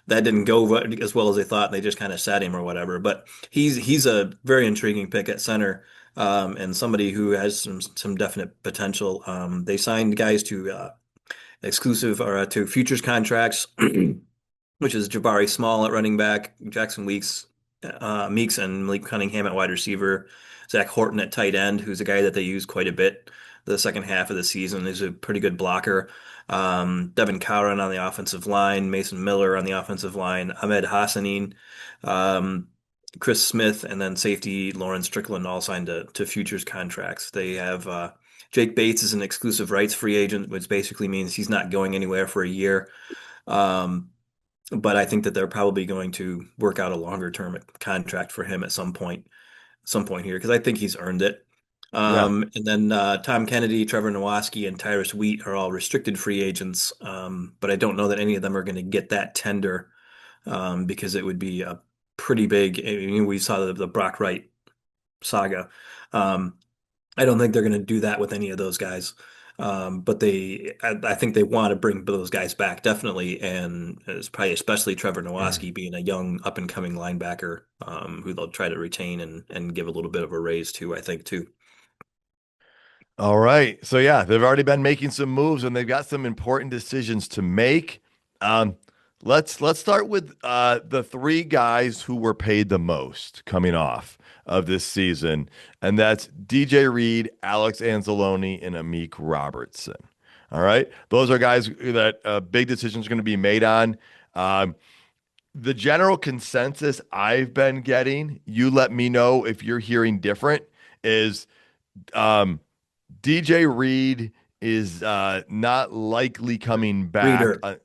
that didn't go as well as they thought, and they just kind of sat him or whatever. But he's a very intriguing pick at center, and somebody who has some definite potential. They signed guys to exclusive or to futures contracts, which is Jabari Small at running back, Jackson Meeks, and Malik Cunningham at wide receiver, Zach Horton at tight end, who's a guy that they use quite a bit the second half of the season. He's a pretty good blocker. Devin Cowron on the offensive line, Mason Miller on the offensive line, Ahmed Hassanin, um, Chris Smith, and then safety Lauren Strickland all signed to futures contracts. They have Jake Bates is an exclusive rights free agent, which basically means he's not going anywhere for a year. Um, but I think that they're probably going to work out a longer term contract for him at some point here, because I think he's earned it. Yeah. And then Tom Kennedy, Trevor Nowaski, and Tyrus Wheat are all restricted free agents. But I don't know that any of them are going to get that tender because it would be a pretty big. I mean, we saw the Brock Wright saga. Um, I don't think they're going to do that with any of those guys. But I think they want to bring those guys back definitely, and it's probably especially Trevor Nowaski being a young up and coming linebacker who they'll try to retain and give a little bit of a raise to, I think too. All right. So yeah, they've already been making some moves and they've got some important decisions to make. Um, let's start with the three guys who were paid the most coming off of this season, and that's DJ Reed, Alex Anzalone, and Amik Robertson. All right. Those are guys that big decisions are going to be made on. Um, the general consensus I've been getting, you let me know if you're hearing different, is um, DJ Reed is not likely coming back. Reader.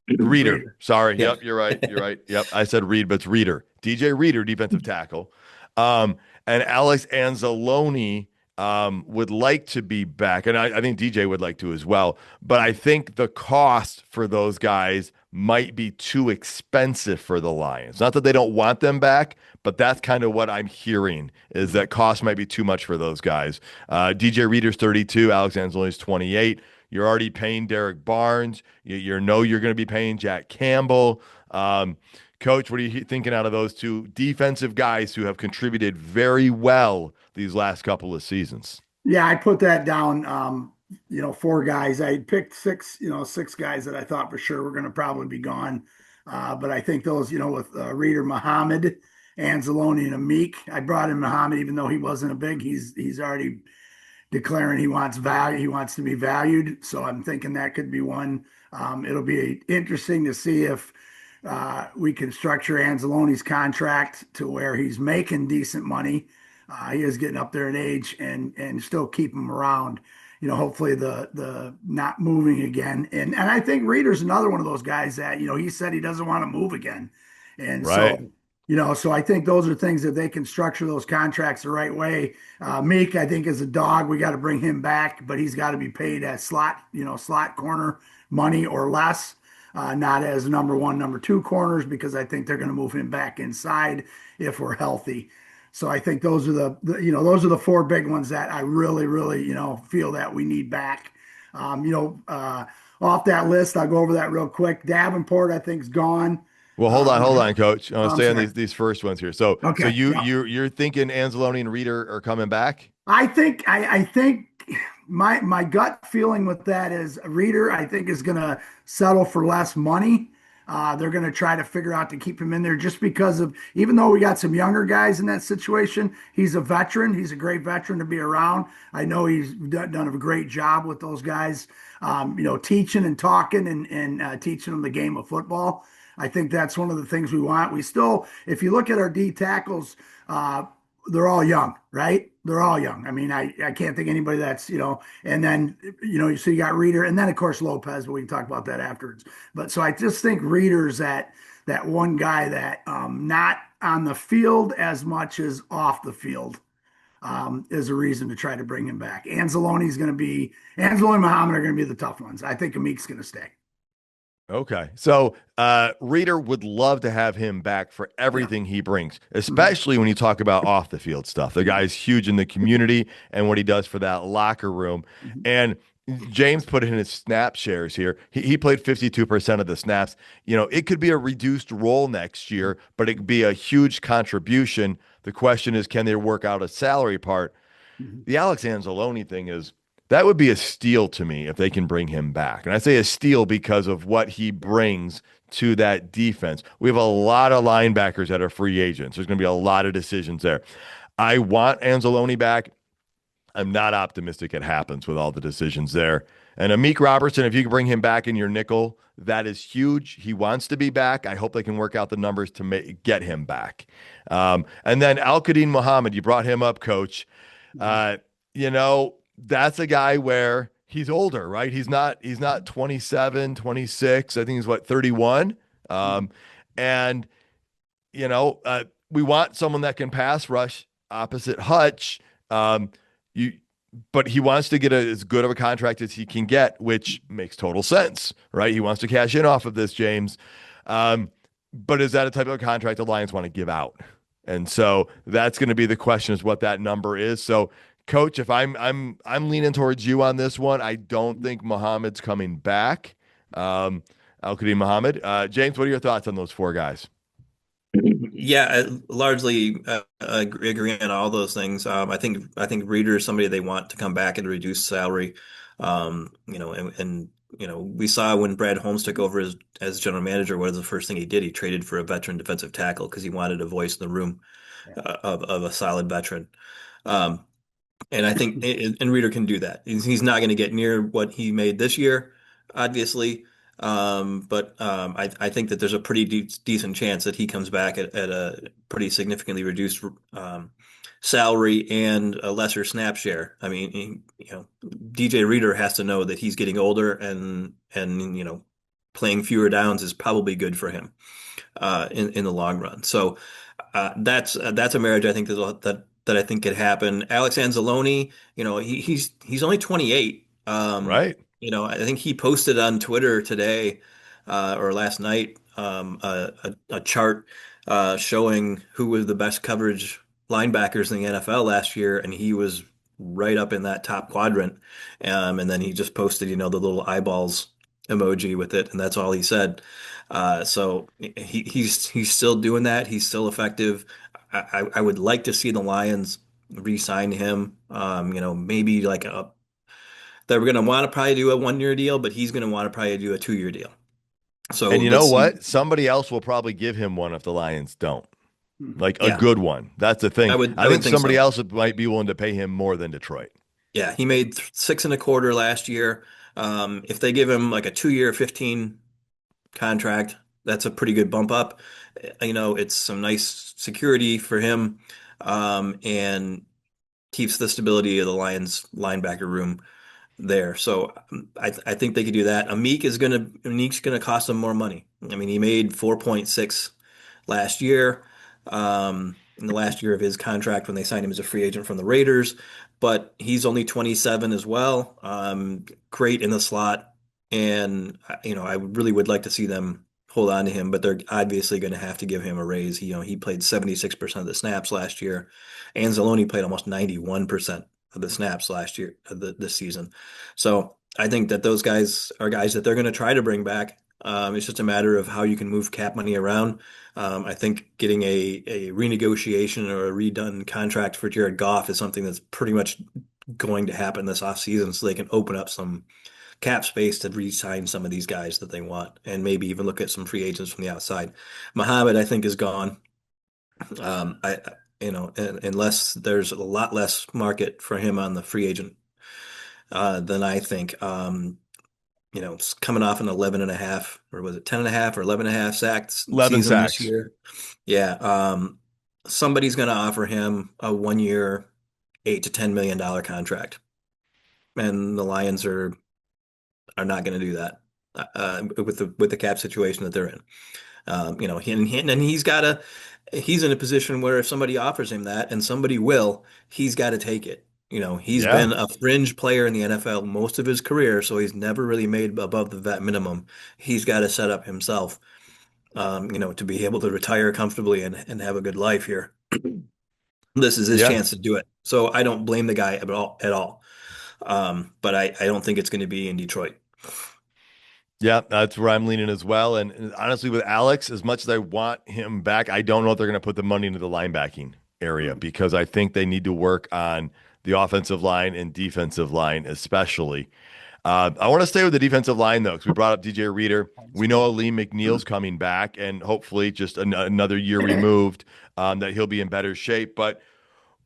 Reader. Reader. Sorry. Yeah. Yep, you're right. You're right. Yep. I said Reed, but it's Reader. DJ Reader, defensive tackle. And Alex Anzalone would like to be back. And I think DJ would like to as well. But I think the cost for those guys might be too expensive for the Lions. Not that they don't want them back, but that's kind of what I'm hearing is that cost might be too much for those guys. DJ Reader's 32, Alex Anzalone's 28. You're already paying Derek Barnes. You know you're going to be paying Jack Campbell. Coach, what are you thinking out of those two defensive guys who have contributed very well these last couple of seasons? Yeah, I put that down. Four guys. I picked six guys that I thought for sure were going to probably be gone. But I think those, with Reader Muhammad, Anzalone, and Amik. I brought in Muhammad even though he wasn't a big. He's already declaring he wants value. He wants to be valued. So I'm thinking that could be one. It'll be interesting to see if we can structure Anzalone's contract to where he's making decent money. He is getting up there in age and still keep him around. Hopefully the not moving again. And I think Reader's another one of those guys that, he said he doesn't want to move again. And Right. so I think those are things that they can structure those contracts the right way. Meek, I think, is a dog. We got to bring him back, but he's got to be paid as slot corner money or less, not as number one, number two corners, because I think they're going to move him back inside if we're healthy. So I think those are the four big ones that I really, really, feel that we need back. Off that list, I'll go over that real quick. Davenport, I think, is gone. Well, hold on, Coach. I want to stay on sorry. these first ones here. So Okay, yeah. you're thinking Anzalone and Reader are coming back? I think my gut feeling with that is Reader, I think, is going to settle for less money. They're going to try to figure out to keep him in there just because of, even though we got some younger guys in that situation, he's a veteran. He's a great veteran to be around. I know he's done a great job with those guys, teaching and talking and teaching them the game of football. I think that's one of the things we want. We still, if you look at our D tackles, they're all young, right? They're all young. I mean, I can't think anybody that's, and then, so you got Reeder and then of course Lopez, but we can talk about that afterwards. But so I just think Reeder's that one guy that not on the field as much as off the field is a reason to try to bring him back. Anzalone and Muhammad are going to be the tough ones. I think Amik's going to stay. Okay. So Reeder would love to have him back for everything he brings, especially when you talk about off the field stuff. The guy's huge in the community and what he does for that locker room. And James put in his snap shares here. He played 52% of the snaps. It could be a reduced role next year, but it could be a huge contribution. The question is, can they work out a salary part? The Alex Anzalone thing that would be a steal to me if they can bring him back. And I say a steal because of what he brings to that defense. We have a lot of linebackers that are free agents. There's going to be a lot of decisions there. I want Anzalone back. I'm not optimistic it happens with all the decisions there. And Amik Robertson, if you can bring him back in your nickel, that is huge. He wants to be back. I hope they can work out the numbers to get him back. And then Al-Quadin Muhammad, you brought him up, Coach. That's a guy where he's older, right? He's not 27, 26. I think he's 31. And we want someone that can pass rush opposite Hutch. But he wants to get as good of a contract as he can get, which makes total sense, right? He wants to cash in off of this, James. But is that a type of contract the Lions want to give out? And so that's going to be the question, is what that number is. So, Coach, if I'm leaning towards you on this one. I don't think Muhammad's coming back. Al-Quadin Muhammad. James, what are your thoughts on those four guys? Yeah, I largely agree on all those things. I think Reeder is somebody they want to come back at a reduced salary. We saw when Brad Holmes took over as general manager, what was the first thing he did? He traded for a veteran defensive tackle because he wanted a voice in the room of a solid veteran. And I think Reeder can do that. He's not going to get near what he made this year, obviously. But I think that there's a pretty decent chance that he comes back at a pretty significantly reduced salary and a lesser snap share. I mean, DJ Reeder has to know that he's getting older and playing fewer downs is probably good for him in the long run. So that's a marriage I think that I think could happen. Alex Anzalone, he's only 28. Right. I think he posted on Twitter today or last night a chart showing who was the best coverage linebackers in the NFL last year, and he was right up in that top quadrant. And then he just posted, the little eyeballs emoji with it, and that's all he said. So he's still doing that. He's still effective. I would like to see the Lions re-sign him. Maybe they're going to want to probably do a 1-year deal, but he's going to want to probably do a 2-year deal. So, and you know what? Somebody else will probably give him one if the Lions don't. A good one. That's the thing. I think somebody else might be willing to pay him more than Detroit. Yeah, he made 6.25 last year. If they give him a 2-year, 15 contract, that's a pretty good bump up. It's some nice security for him, and keeps the stability of the Lions linebacker room there. So I think they could do that. Amik's gonna cost them more money. I mean, he made 4.6 last year, in the last year of his contract when they signed him as a free agent from the Raiders, but he's only 27 as well. Great in the slot. And, I really would like to see them hold on to him, but they're obviously going to have to give him a raise. He played 76% of the snaps last year. Anzalone played almost 91% of the snaps last year, this season. So I think that those guys are guys that they're going to try to bring back. It's just a matter of how you can move cap money around. I think getting a renegotiation or a redone contract for Jared Goff is something that's pretty much going to happen this offseason, so they can open up some cap space to re-sign some of these guys that they want, and maybe even look at some free agents from the outside. Muhammad, I think, is gone. Unless there's a lot less market for him on the free agent than I think. coming off an 11 and a half, or was it 10 and a half or 11 and a half sacks 11 season this sacks. year. Yeah. Somebody's going to offer him a 1 year, $8 to $10 million contract. And the Lions are not going to do that with the cap situation that they're in. And he's in a position where if somebody offers him that, and somebody will, he's got to take it. He's Yeah. been a fringe player in the NFL most of his career, so he's never really made above the vet minimum. He's got to set up himself, to be able to retire comfortably and have a good life here. This is his Yeah. chance to do it. So I don't blame the guy at all. But I don't think it's going to be in Detroit. Yeah, that's where I'm leaning as well. And honestly, with Alex, as much as I want him back, I don't know if they're going to put the money into the linebacking area because I think they need to work on the offensive line and defensive line, especially. I want to stay with the defensive line, though, because we brought up DJ Reader. We know Lee McNeil's coming back, and hopefully just another year removed, that he'll be in better shape. But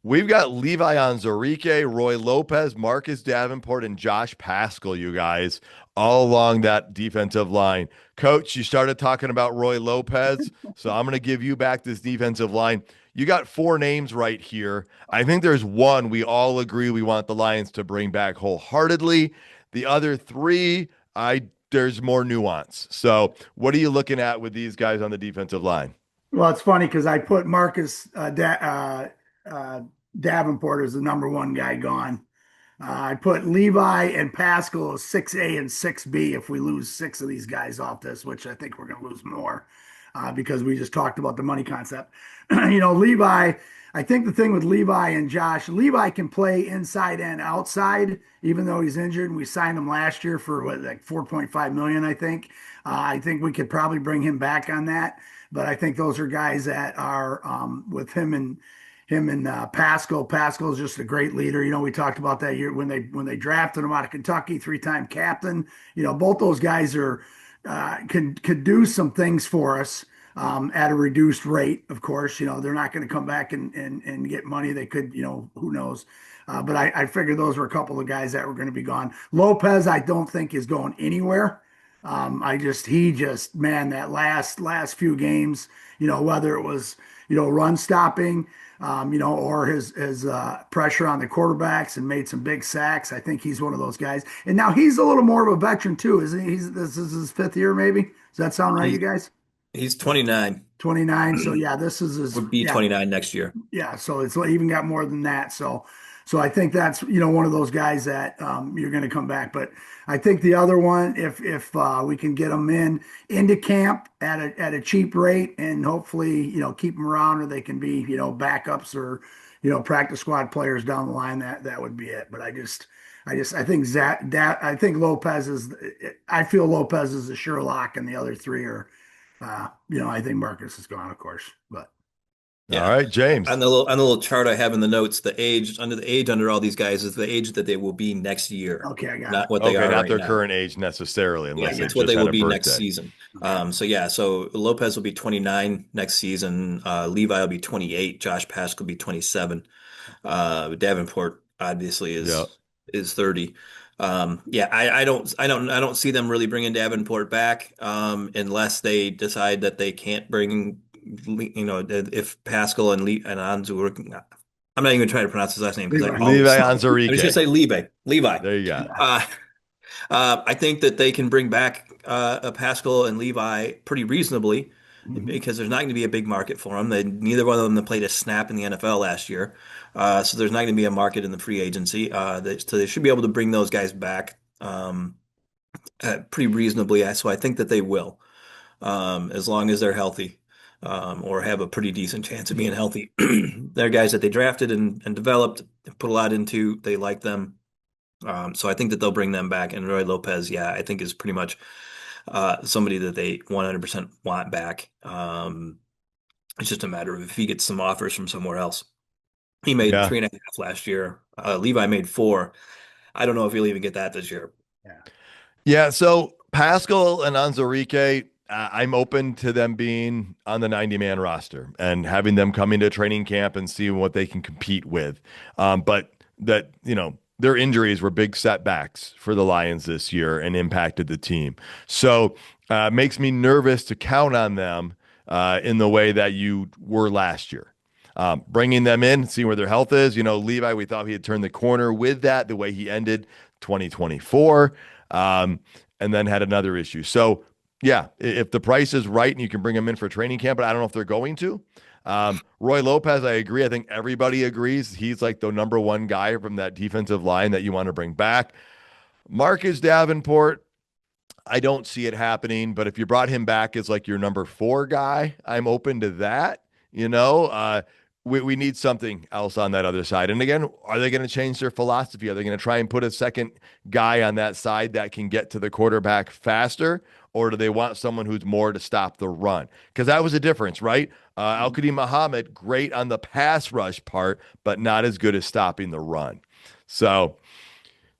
we've got Levi Onwuzurike, Roy Lopez, Marcus Davenport, and Josh Paschal, you guys, all along that defensive line. Coach, you started talking about Roy Lopez, so I'm going to give you back this defensive line. You got 4 names right here. I think there's one we all agree we want the Lions to bring back wholeheartedly. The other 3, there's more nuance. So what are you looking at with these guys on the defensive line? Well, it's funny because I put Marcus Davenport as the number 1 guy gone. I put Levi and Paschal as 6A and 6B if we lose 6 of these guys off this, which I think we're going to lose more because we just talked about the money concept. Levi, I think the thing with Levi and Josh, Levi can play inside and outside, even though he's injured. And we signed him last year for like 4.5 million, I think. I think we could probably bring him back on that. But I think those are guys that are with him and Paschal. Paschal is just a great leader. We talked about that year when they drafted him out of Kentucky, 3-time captain. Both those guys are could do some things for us at a reduced rate. Of course, they're not going to come back and get money. They could, who knows. But I figured those were a couple of guys that were going to be gone. Lopez, I don't think is going anywhere. Man, that last few games, whether it was, run stopping, or his pressure on the quarterbacks and made some big sacks. I think he's one of those guys. And now he's a little more of a veteran too, isn't he? This is his 5th year, maybe. Does that sound right, you guys? He's 29. 29. So yeah, this is his would be 29 next year. Yeah, so it's even got more than that. So I think that's one of those guys that you're going to come back. But I think the other one, if we can get them into camp at a cheap rate and hopefully keep them around, or they can be backups or practice squad players down the line, that would be it. But I think I think Lopez is. I feel Lopez is a sure lock, and the other 3 are. I think Marcus is gone, of course, but. Yeah. All right, James. On the little chart I have in the notes, the age under all these guys is the age that they will be next year. Okay, I got not it. what they are not right their now. current age necessarily, unless that's they what just they had will a be birthday. next season. So Lopez will be 29 next season. Levi will be 28. Josh Paschal will be 27. Davenport obviously is 30. I don't see them really bringing Davenport back unless they decide that they can't bring. If Paschal and Onwuzurike, I'm not even trying to pronounce his last name because Levi Onwuzurike. I'm just gonna say Levi. There you go. I think that they can bring back Paschal and Levi pretty reasonably because there's not going to be a big market for them. Neither one of them played a snap in the NFL last year, so there's not going to be a market in the free agency. So they should be able to bring those guys back pretty reasonably. So I think that they will, as long as they're healthy. Or have a pretty decent chance of being healthy. They're guys that they drafted and developed, put a lot into. They like them. So I think that they'll bring them back. And Roy Lopez, I think is pretty much somebody that they 100% want back. It's just a matter of if he gets some offers from somewhere else. He made 3.5 last year. Levi made 4. I don't know if he'll even get that this year. Yeah. So Paschal and Onwuzurike, I'm open to them being on the 90-man roster and having them come into training camp and see what they can compete with. But that, their injuries were big setbacks for the Lions this year and impacted the team. So makes me nervous to count on them in the way that you were last year. Bringing them in, seeing where their health is. Levi, we thought he had turned the corner with that, the way he ended 2024, and then had another issue. So, yeah, if the price is right and you can bring them in for training camp, but I don't know if they're going to. Roy Lopez, I agree. I think everybody agrees he's like the number one guy from that defensive line that you want to bring back. Marcus Davenport, I don't see it happening, but if you brought him back as like your number 4 guy, I'm open to that. We need something else on that other side. And again, are they going to change their philosophy? Are they going to try and put a second guy on that side that can get to the quarterback faster? Or do they want someone who's more to stop the run? Because that was a difference, right? Al-Qadim Muhammad, great on the pass rush part, but not as good as stopping the run. So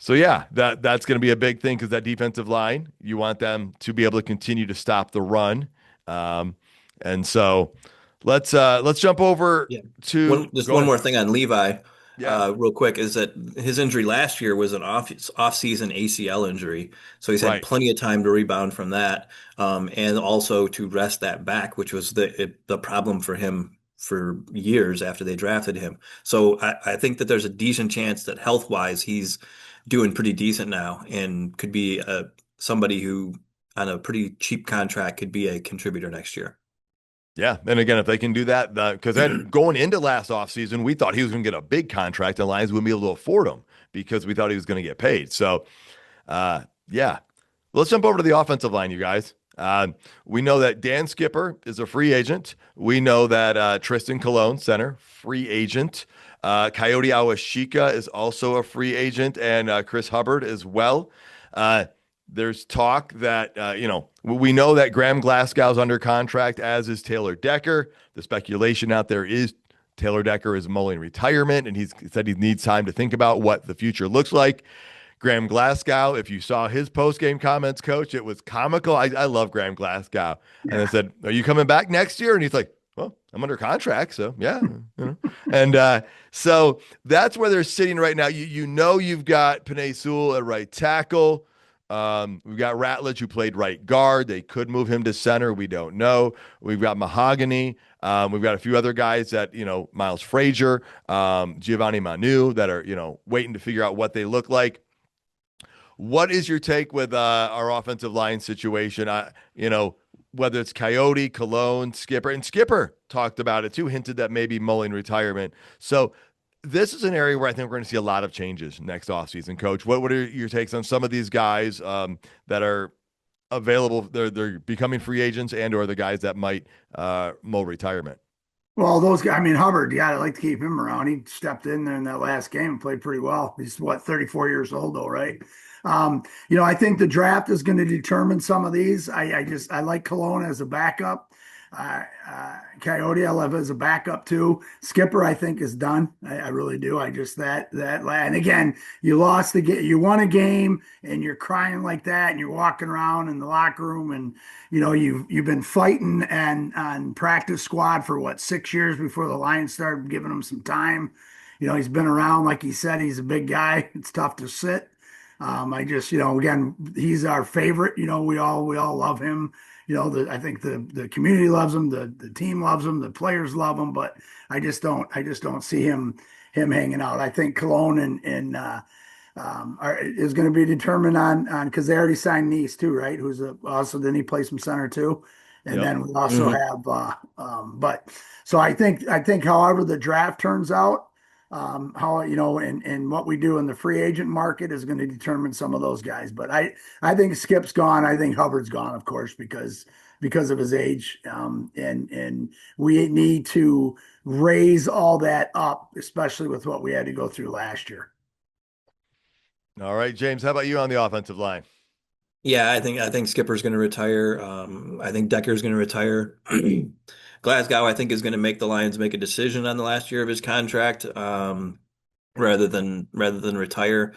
yeah, that's going to be a big thing because that defensive line, you want them to be able to continue to stop the run. And so let's jump over to one more thing on Levi, Yeah. real quick, is that his injury last year was an off-season ACL injury, so he's had Right. plenty of time to rebound from that, and also to rest that back, which was the problem for him for years after they drafted him. So I think that there's a decent chance that health-wise he's doing pretty decent now and could be somebody who on a pretty cheap contract could be a contributor next year. Yeah. And again, if they can do that, because then going into last offseason, we thought he was going to get a big contract and Lions wouldn't be able to afford him because we thought he was going to get paid. So, yeah. Let's jump over to the offensive line, you guys. We know that Dan Skipper is a free agent. We know that Tristan Colon, center, free agent. Coyote Awashika is also a free agent, and Chris Hubbard as well. There's talk that, we know that Graham Glasgow's under contract, as is Taylor Decker. The speculation out there is Taylor Decker is mulling retirement, and he's said he needs time to think about what the future looks like. Graham Glasgow, if you saw his post-game comments, Coach, it was comical. I love Graham Glasgow. Yeah. And I said, are you coming back next year? And he's like, well, I'm under contract, so yeah. And so that's where they're sitting right now. You've got Penei Sewell at right tackle. We've got Ratledge, who played right guard. They could move him to center. We don't know. We've got Mahogany. We've got a few other guys that, Miles Frazier, Giovanni Manu, that are, waiting to figure out what they look like. What is your take with our offensive line situation? Whether it's Coyote, Cologne, Skipper, and Skipper talked about it too, hinted that maybe mulling retirement. So this is an area where I think we're going to see a lot of changes next offseason, Coach. What are your takes on some of these guys that are available? They're becoming free agents or the guys that might mull retirement? Well, those guys, I mean, Hubbard, yeah, I'd like to keep him around. He stepped in there in that last game and played pretty well. He's 34 years old though, right? I think the draft is going to determine some of these. I like Cologne as a backup. Coyote, I love as a backup too. Skipper, I think, is done. I really do. And again, you lost the game, you won a game, and you're crying like that, and you're walking around in the locker room, and you've been fighting and on practice squad for 6 years before the Lions started giving him some time. He's been around, like he said, he's a big guy. It's tough to sit. Again, he's our favorite. We all love him. I think the community loves him, the team loves him, the players love him, but I just don't see him hanging out. I think Cologne is going to be determined on because they already signed Nice too, right? Who's also then he plays some center too, and Yep. Then we also have but so I think however the draft turns out. How and what we do in the free agent market is going to determine some of those guys. But I think Skip's gone. I think Hubbard's gone, of course, because of his age. And we need to raise all that up, especially with what we had to go through last year. All right, James, how about you on the offensive line? Yeah, I think Skipper's going to retire. I think Decker's going to retire. Glasgow, I think, is going to make the Lions make a decision on the last year of his contract, rather than retire.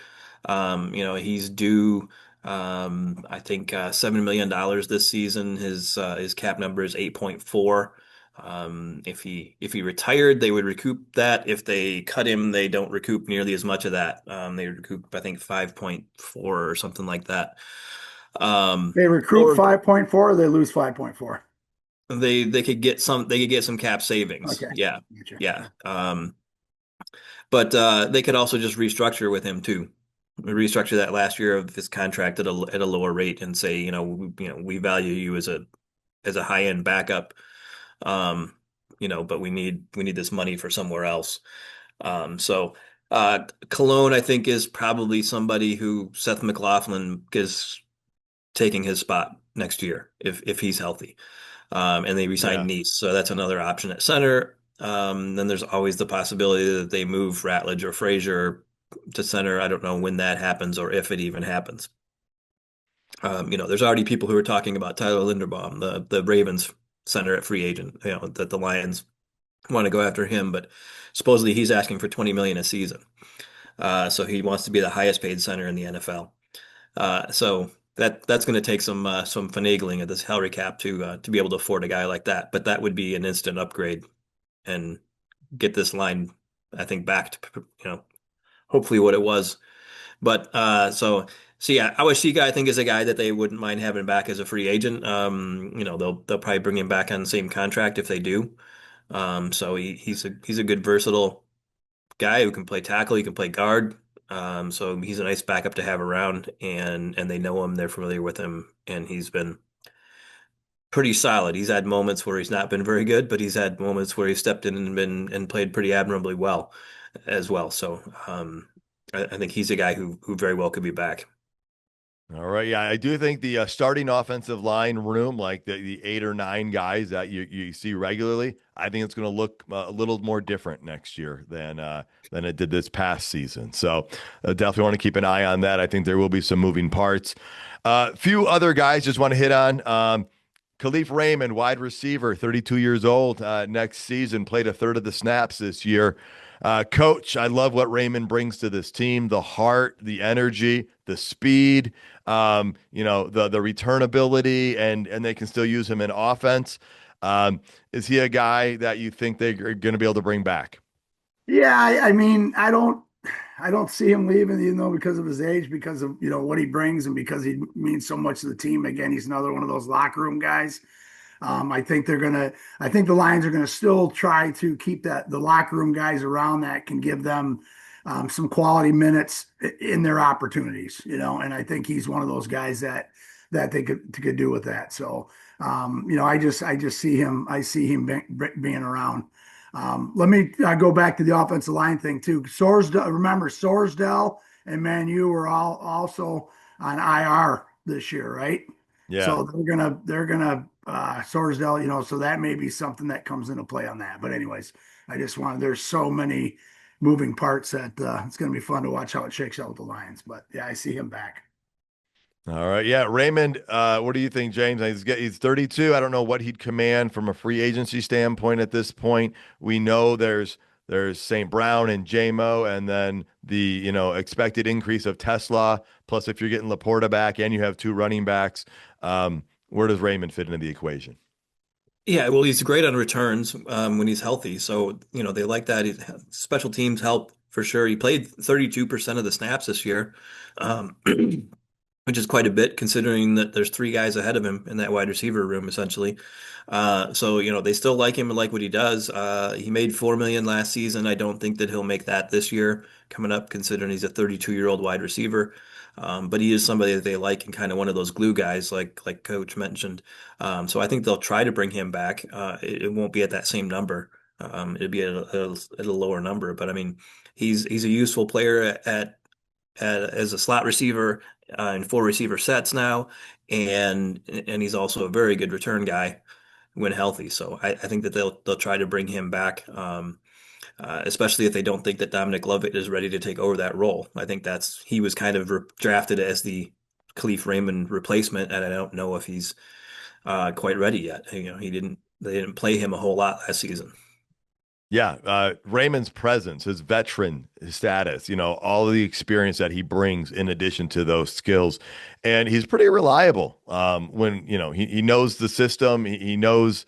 He's due, I think, $7 million this season. His cap number is 8.4. If he retired, they would recoup that. If they cut him, they don't recoup nearly as much of that. They recoup, I think, 5.4 or something like that. They recruit Or 5.4, they lose 5.4. they could get some cap savings. Okay. Yeah. Gotcha. Yeah. But they could also just restructure with him too. Restructure that last year of his contract at a lower rate and say, we value you as a high end backup. Um, but we need this money for somewhere else. Cologne, I think, is probably somebody who Seth McLaughlin is taking his spot next year if he's healthy. And they resign Yeah. Nice, so that's another option at center. Then there's always the possibility that they move Ratledge or Frazier to center. I don't know when that happens or if it even happens. There's already people who are talking about Tyler Linderbaum, the Ravens center at free agent, that the Lions want to go after him, but supposedly he's asking for 20 million a season. So he wants to be the highest paid center in the NFL. So that's going to take some finagling at this salary cap to be able to afford a guy like that. But that would be an instant upgrade and get this line, I think, back to hopefully what it was. But so yeah, OSC guy I think is a guy that they wouldn't mind having back as a free agent. They'll probably bring him back on the same contract if they do. So he's a good versatile guy who can play tackle, he can play guard. So he's a nice backup to have around, and they know him, they're familiar with him, and he's been pretty solid. He's had moments where he's not been very good, but he's had moments where he stepped in and played pretty admirably well as well. So I think he's a guy who very well could be back. All right. Yeah, I do think the starting offensive line room, like the 8 or 9 guys that you see regularly, I think it's going to look a little more different next year than it did this past season. So definitely want to keep an eye on that. I think there will be some moving parts. Few other guys just want to hit on. Khalif Raymond, wide receiver, 32 years old, next season, played a third of the snaps this year. Coach, I love what Raymond brings to this team, the heart, the energy, the speed, the return ability, and they can still use him in offense. Is he a guy that you think they're going to be able to bring back? Yeah, I mean, I don't see him leaving, because of his age, because of what he brings, and because he means so much to the team. Again, he's another one of those locker room guys. I think the Lions are gonna still try to keep the locker room guys around that can give them some quality minutes in their opportunities, and I think he's one of those guys that they could do with that. So, I see him being around. Let me go back to the offensive line thing too. Remember Sorsdale and Manu were all also on IR this year, right? Yeah. So they're gonna Sorsdale, so that may be something that comes into play on that. But anyways, there's so many moving parts that it's gonna be fun to watch how it shakes out with the Lions. But yeah, I see him back. All right. Yeah. Raymond, what do you think, James? He's 32. I don't know what he'd command from a free agency standpoint at this point. We know there's St. Brown and JMO, and then the expected increase of Tesla. Plus, if you're getting Laporta back and you have 2 running backs, where does Raymond fit into the equation? Yeah, well, he's great on returns when he's healthy. So, they like that. Special teams help for sure. He played 32% of the snaps this year, which is quite a bit considering that there's 3 guys ahead of him in that wide receiver room, essentially. So, they still like him and like what he does. He made 4 million last season. I don't think that he'll make that this year coming up, considering he's a 32-year-old wide receiver. But he is somebody that they like and kind of one of those glue guys, like Coach mentioned. So I think they'll try to bring him back. It won't be at that same number. It'll be at a lower number. But I mean, he's a useful player as a slot receiver in 4 receiver sets now, and he's also a very good return guy when healthy. So I think that they'll try to bring him back. Especially if they don't think that Dominic Lovett is ready to take over that role. I think he was kind of drafted as the Khalif Raymond replacement, and I don't know if he's quite ready yet. They didn't play him a whole lot last season. Yeah, Raymond's presence, his veteran status, all of the experience that he brings in addition to those skills, and he's pretty reliable. When he knows the system, he knows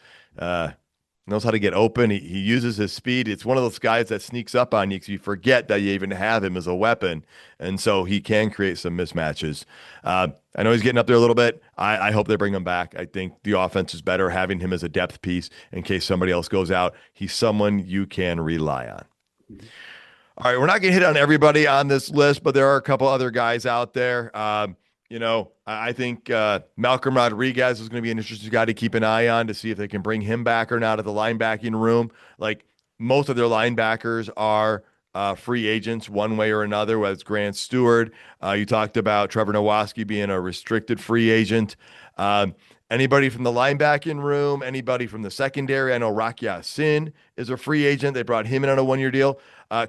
knows how to get open. He uses his speed. It's one of those guys that sneaks up on you because you forget that you even have him as a weapon. And so he can create some mismatches. I know he's getting up there a little bit. I hope they bring him back. I think the offense is better having him as a depth piece in case somebody else goes out. He's someone you can rely on. All right, we're not going to hit on everybody on this list, but there are a couple other guys out there. I think Malcolm Rodriguez is going to be an interesting guy to keep an eye on to see if they can bring him back or not at the linebacking room. Like most of their linebackers are free agents one way or another, whether it's Grant Stewart. You talked about Trevor Nowaski being a restricted free agent. Anybody from the linebacking room, anybody from the secondary. I know Rocky Sin is a free agent. They brought him in on a one-year deal.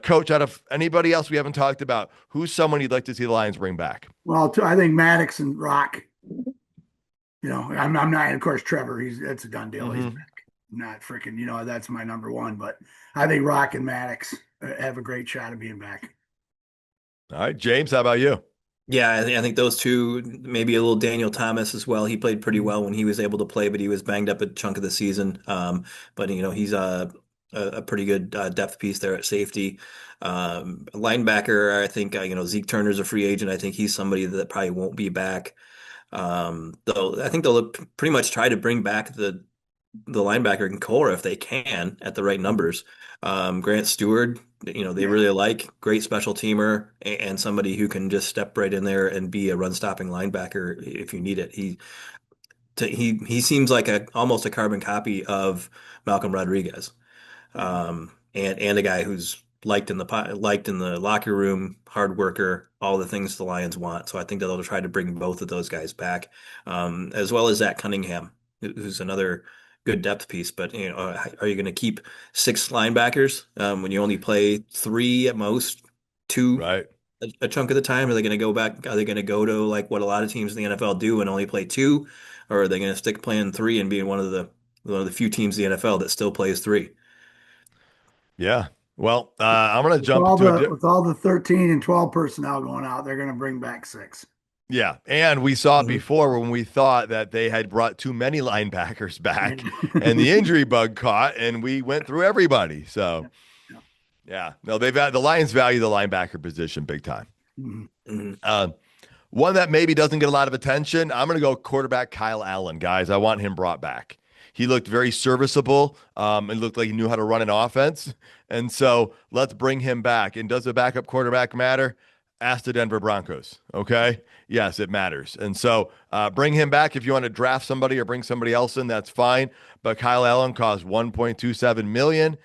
Coach, out of anybody else we haven't talked about, who's someone you'd like to see the Lions bring back? Well, I think Maddox and Rock. I'm not, and of course Trevor. That's a done deal. He's back. Not freaking. That's my number one. But I think Rock and Maddox have a great shot of being back. All right, James, how about you? Yeah, I think those two, maybe a little Daniel Thomas as well. He played pretty well when he was able to play, but he was banged up a chunk of the season. But he's a pretty good depth piece there at safety. Linebacker, I think Zeke Turner's a free agent. I think he's somebody that probably won't be back. Though I think they'll pretty much try to bring back the linebacker in Cora if they can at the right numbers. Grant Stewart, they really like great special teamer and somebody who can just step right in there and be a run stopping linebacker if you need it. He seems like almost a carbon copy of Malcolm Rodriguez, and a guy who's liked in the locker room, hard worker, all the things the Lions want. So I think that they'll try to bring both of those guys back, as well as Zach Cunningham, who's another good depth piece. But are you going to keep 6 linebackers when you only play 3 at most, 2 Right. a chunk of the time? Are they going to go back? Are they going to go to like what a lot of teams in the NFL do and only play 2, or are they going to stick playing 3 and being one of the few teams in the NFL that still plays 3? Yeah. Well, I'm going to With jump all to the with all the 13 and 12 personnel going out, they're going to bring back 6. yeah, and we saw it Mhm. before when we thought that they had brought too many linebackers back, and the injury bug caught, and we went through everybody. So, Yeah. yeah, no, the Lions value the linebacker position big time. Mhm. Mhm. One that maybe doesn't get a lot of attention. I'm going to go quarterback Kyle Allen, guys. I want him brought back. He looked very serviceable. It looked like he knew how to run an offense, and so let's bring him back. And does the backup quarterback matter? Ask the Denver Broncos. Okay. Yes, it matters. And so bring him back if you want to draft somebody or bring somebody else in, that's fine. But Kyle Allen costs 1.27 million.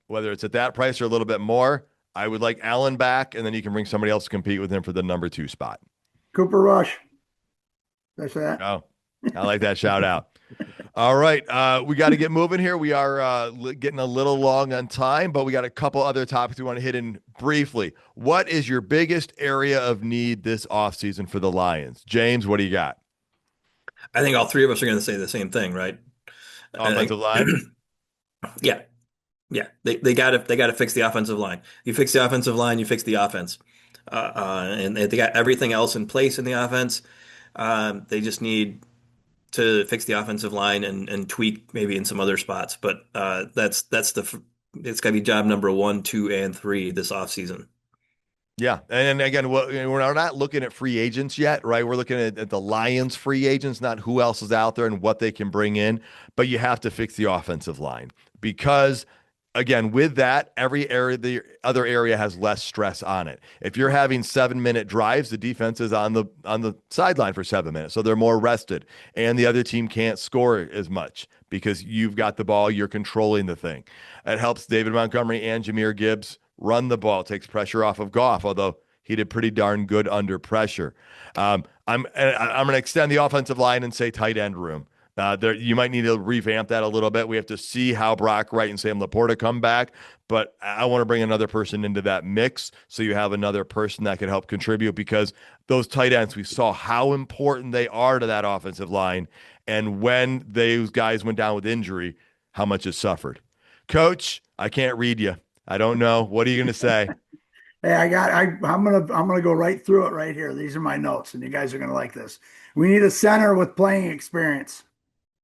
Whether it's at that price or a little bit more, I would like Allen back, and then you can bring somebody else to compete with him for the number 2 spot. Cooper Rush. That's that. Oh, I like that shout out. All right. We got to get moving here. We are getting a little long on time, but we got a couple other topics we want to hit in briefly. What is your biggest area of need this offseason for the Lions? James, what do you got? I think all 3 of us are going to say the same thing, right? I think, Offensive line? yeah, yeah. They got to fix the offensive line. You fix the offensive line, you fix the offense, and they got everything else in place in the offense. They just need to fix the offensive line and tweak maybe in some other spots. But it's got to be job number 1, 2, and 3 this offseason. Yeah. And again, we're not looking at free agents yet, right? We're looking at the Lions free agents, not who else is out there and what they can bring in. But you have to fix the offensive line because, again, with that, the other area has less stress on it. If you're having 7-minute drives, the defense is on the sideline for 7 minutes, so they're more rested, and the other team can't score as much because you've got the ball, you're controlling the thing. It helps David Montgomery and Jahmyr Gibbs run the ball, takes pressure off of Goff, although he did pretty darn good under pressure. I'm going to extend the offensive line and say tight end room. You might need to revamp that a little bit. We have to see how Brock Wright and Sam Laporta come back, but I want to bring another person into that mix so you have another person that can help contribute because those tight ends, we saw how important they are to that offensive line, and when those guys went down with injury, how much it suffered. Coach, I can't read you. I don't know. What are you going to say? Hey, I'm gonna go right through it right here. These are my notes, and you guys are gonna like this. We need a center with playing experience.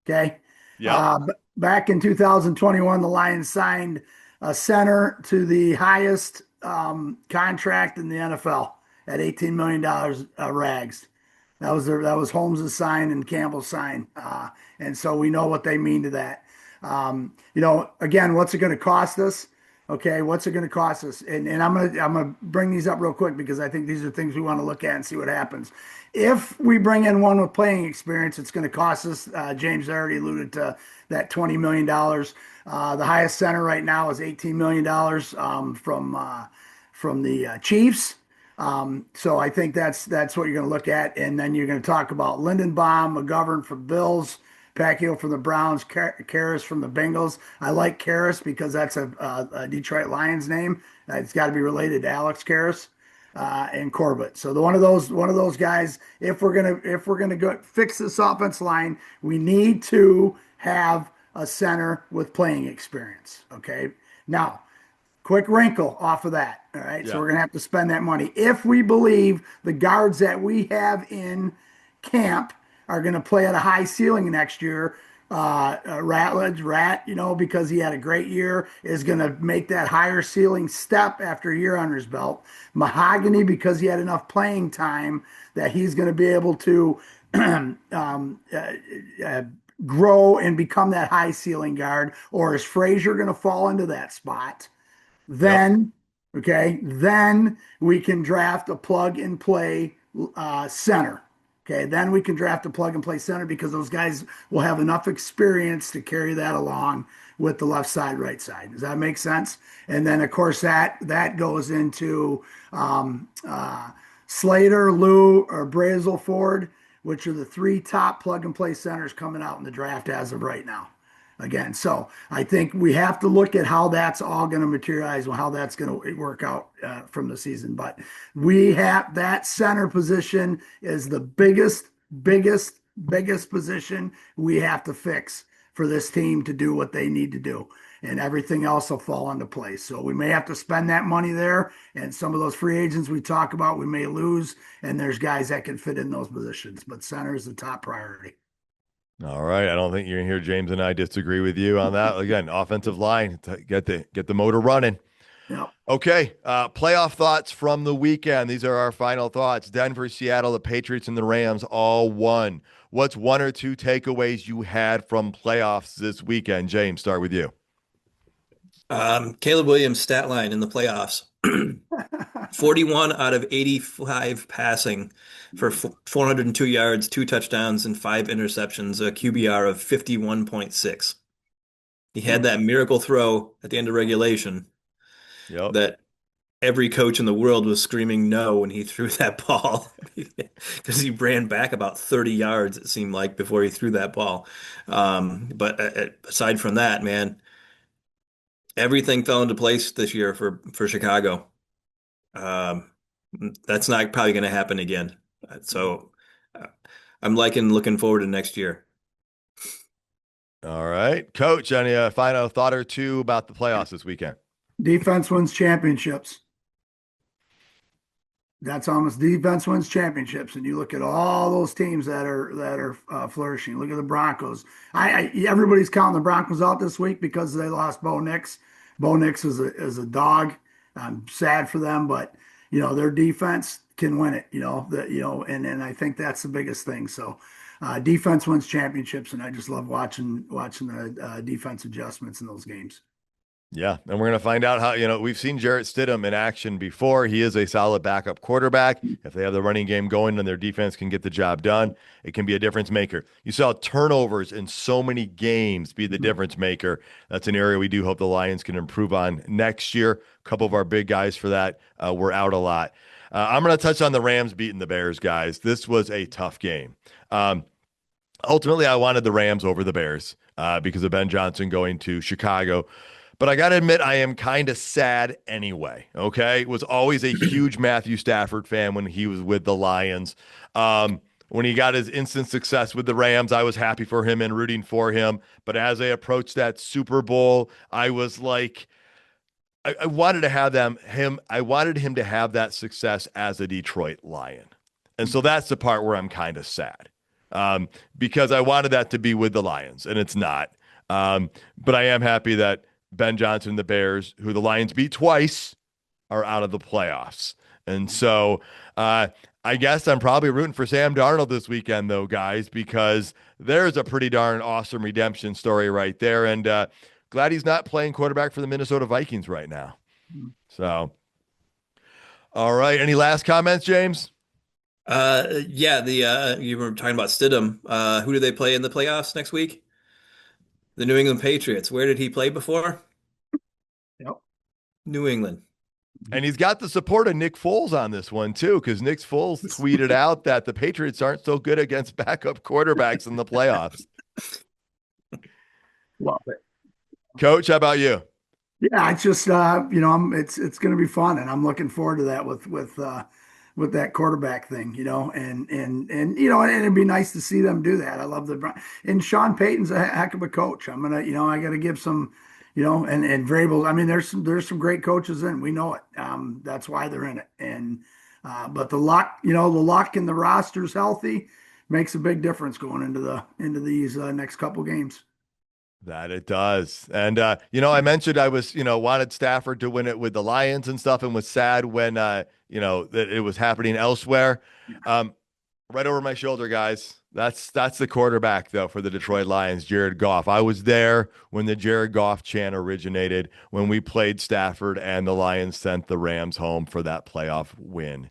Okay. Yeah. back in 2021, the Lions signed a center to the highest contract in the NFL at $18 million rags. That was Holmes' sign and Campbell's sign. And so we know what they mean to that. Again, what's it going to cost us? Okay, what's it going to cost us? And I'm gonna bring these up real quick because I think these are things we want to look at and see what happens. If we bring in one with playing experience, it's going to cost us. James already alluded to that $20 million. The highest center right now is $18 million from the Chiefs. So I think that's what you're going to look at, and then you're going to talk about Lindenbaum, McGovern for Bills, Pacquiao from the Browns, Karras from the Bengals. I like Karras because that's a Detroit Lions name. It's got to be related to Alex Karras and Corbett. So one of those guys. If we're gonna go fix this offense line, we need to have a center with playing experience. Okay, now. Quick wrinkle off of that. All right. Yeah. So we're going to have to spend that money. If we believe the guards that we have in camp are going to play at a high ceiling next year, Rat, because he had a great year, is going to make that higher ceiling step after a year under his belt. Mahogany, because he had enough playing time that he's going to be able to grow and become that high ceiling guard. Or is Frazier going to fall into that spot? Then we can draft a plug and play center. Okay, then we can draft a plug and play center because those guys will have enough experience to carry that along with the left side, right side. Does that make sense? And then of course that goes into Slater, Lou, or Brazelford, which are the three top plug and play centers coming out in the draft as of right now. Again, so I think we have to look at how that's all going to materialize and how that's going to work out from the season. But we have that center position is the biggest position we have to fix for this team to do what they need to do. And everything else will fall into place. So we may have to spend that money there. And some of those free agents we talk about, we may lose. And there's guys that can fit in those positions. But center is the top priority. All right. I don't think you're going to hear James and I disagree with you on that. Again, offensive line, get the motor running. Yep. Okay. Playoff thoughts from the weekend. These are our final thoughts. Denver, Seattle, the Patriots, and the Rams all won. What's one or two takeaways you had from playoffs this weekend? James, start with you. Caleb Williams' stat line in the playoffs. 41 out of 85 passing for 402 yards, 2 touchdowns, and 5 interceptions, a QBR of 51.6. He had that miracle throw at the end of regulation that every coach in the world was screaming no when he threw that ball because he ran back about 30 yards, it seemed like, before he threw that ball. But aside from that, man, everything fell into place this year for Chicago. That's not probably going to happen again. So I'm looking forward to next year. All right. Coach, any final thought or two about the playoffs this weekend? Defense wins championships. That's almost defense wins championships. And you look at all those teams that are flourishing. Look at the Broncos. Everybody's counting the Broncos out this week because they lost Bo Nix. Bo Nix is a dog. I'm sad for them, but their defense can win it. And I think that's the biggest thing. So defense wins championships, and I just love watching the defense adjustments in those games. Yeah, and we're going to find out how, we've seen Jarrett Stidham in action before. He is a solid backup quarterback. If they have the running game going and their defense can get the job done, it can be a difference maker. You saw turnovers in so many games be the difference maker. That's an area we do hope the Lions can improve on next year. A couple of our big guys for that were out a lot. I'm going to touch on the Rams beating the Bears, guys. This was a tough game. Ultimately, I wanted the Rams over the Bears because of Ben Johnson going to Chicago. But I got to admit, I am kind of sad anyway, okay? Was always a huge Matthew Stafford fan when he was with the Lions. When he got his instant success with the Rams, I was happy for him and rooting for him. But as they approached that Super Bowl, I was like, I wanted to have I wanted him to have that success as a Detroit Lion. And so that's the part where I'm kind of sad because I wanted that to be with the Lions, and it's not. But I am happy that Ben Johnson, the Bears, who the Lions beat twice, are out of the playoffs. And so I guess I'm probably rooting for Sam Darnold this weekend, though, guys, because there's a pretty darn awesome redemption story right there. And glad he's not playing quarterback for the Minnesota Vikings right now. So, all right. Any last comments, James? You were talking about Stidham. Who do they play in the playoffs next week? The New England Patriots. Where did he play before? Yep. New England. And he's got the support of Nick Foles on this one, too, because Nick Foles tweeted out that the Patriots aren't so good against backup quarterbacks in the playoffs. Love it. Coach, how about you? Yeah, it's just it's going to be fun, and I'm looking forward to that with that quarterback thing, and it'd be nice to see them do that. I love and Sean Payton's a heck of a coach. I got to give some, and Vrabel. I mean, there's some great coaches in. We know it. That's why they're in it. And but the luck and the roster's healthy makes a big difference going into these next couple games. That it does. And, I mentioned I was, wanted Stafford to win it with the Lions and stuff and was sad when, that it was happening elsewhere. Right over my shoulder, guys. That's the quarterback, though, for the Detroit Lions, Jared Goff. I was there when the Jared Goff chant originated, when we played Stafford and the Lions sent the Rams home for that playoff win.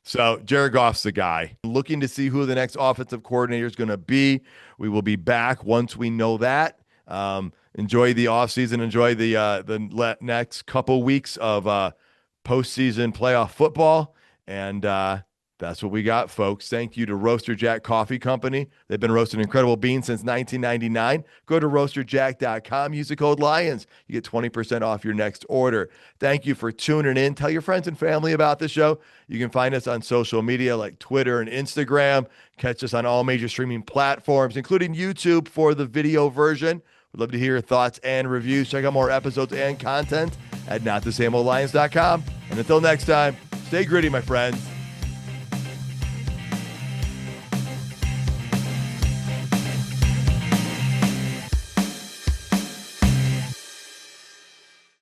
So Jared Goff's the guy. Looking to see who the next offensive coordinator is going to be. We will be back once we know that. Enjoy the offseason. Enjoy the next couple weeks of postseason playoff football. And that's what we got, folks. Thank you to Roaster Jack Coffee Company. They've been roasting incredible beans since 1999. Go to roasterjack.com. Use the code LIONS. You get 20% off your next order. Thank you for tuning in. Tell your friends and family about the show. You can find us on social media like Twitter and Instagram. Catch us on all major streaming platforms, including YouTube for the video version. We'd love to hear your thoughts and reviews. Check out more episodes and content at notthesameoldlions.com. And until next time, stay gritty, my friends.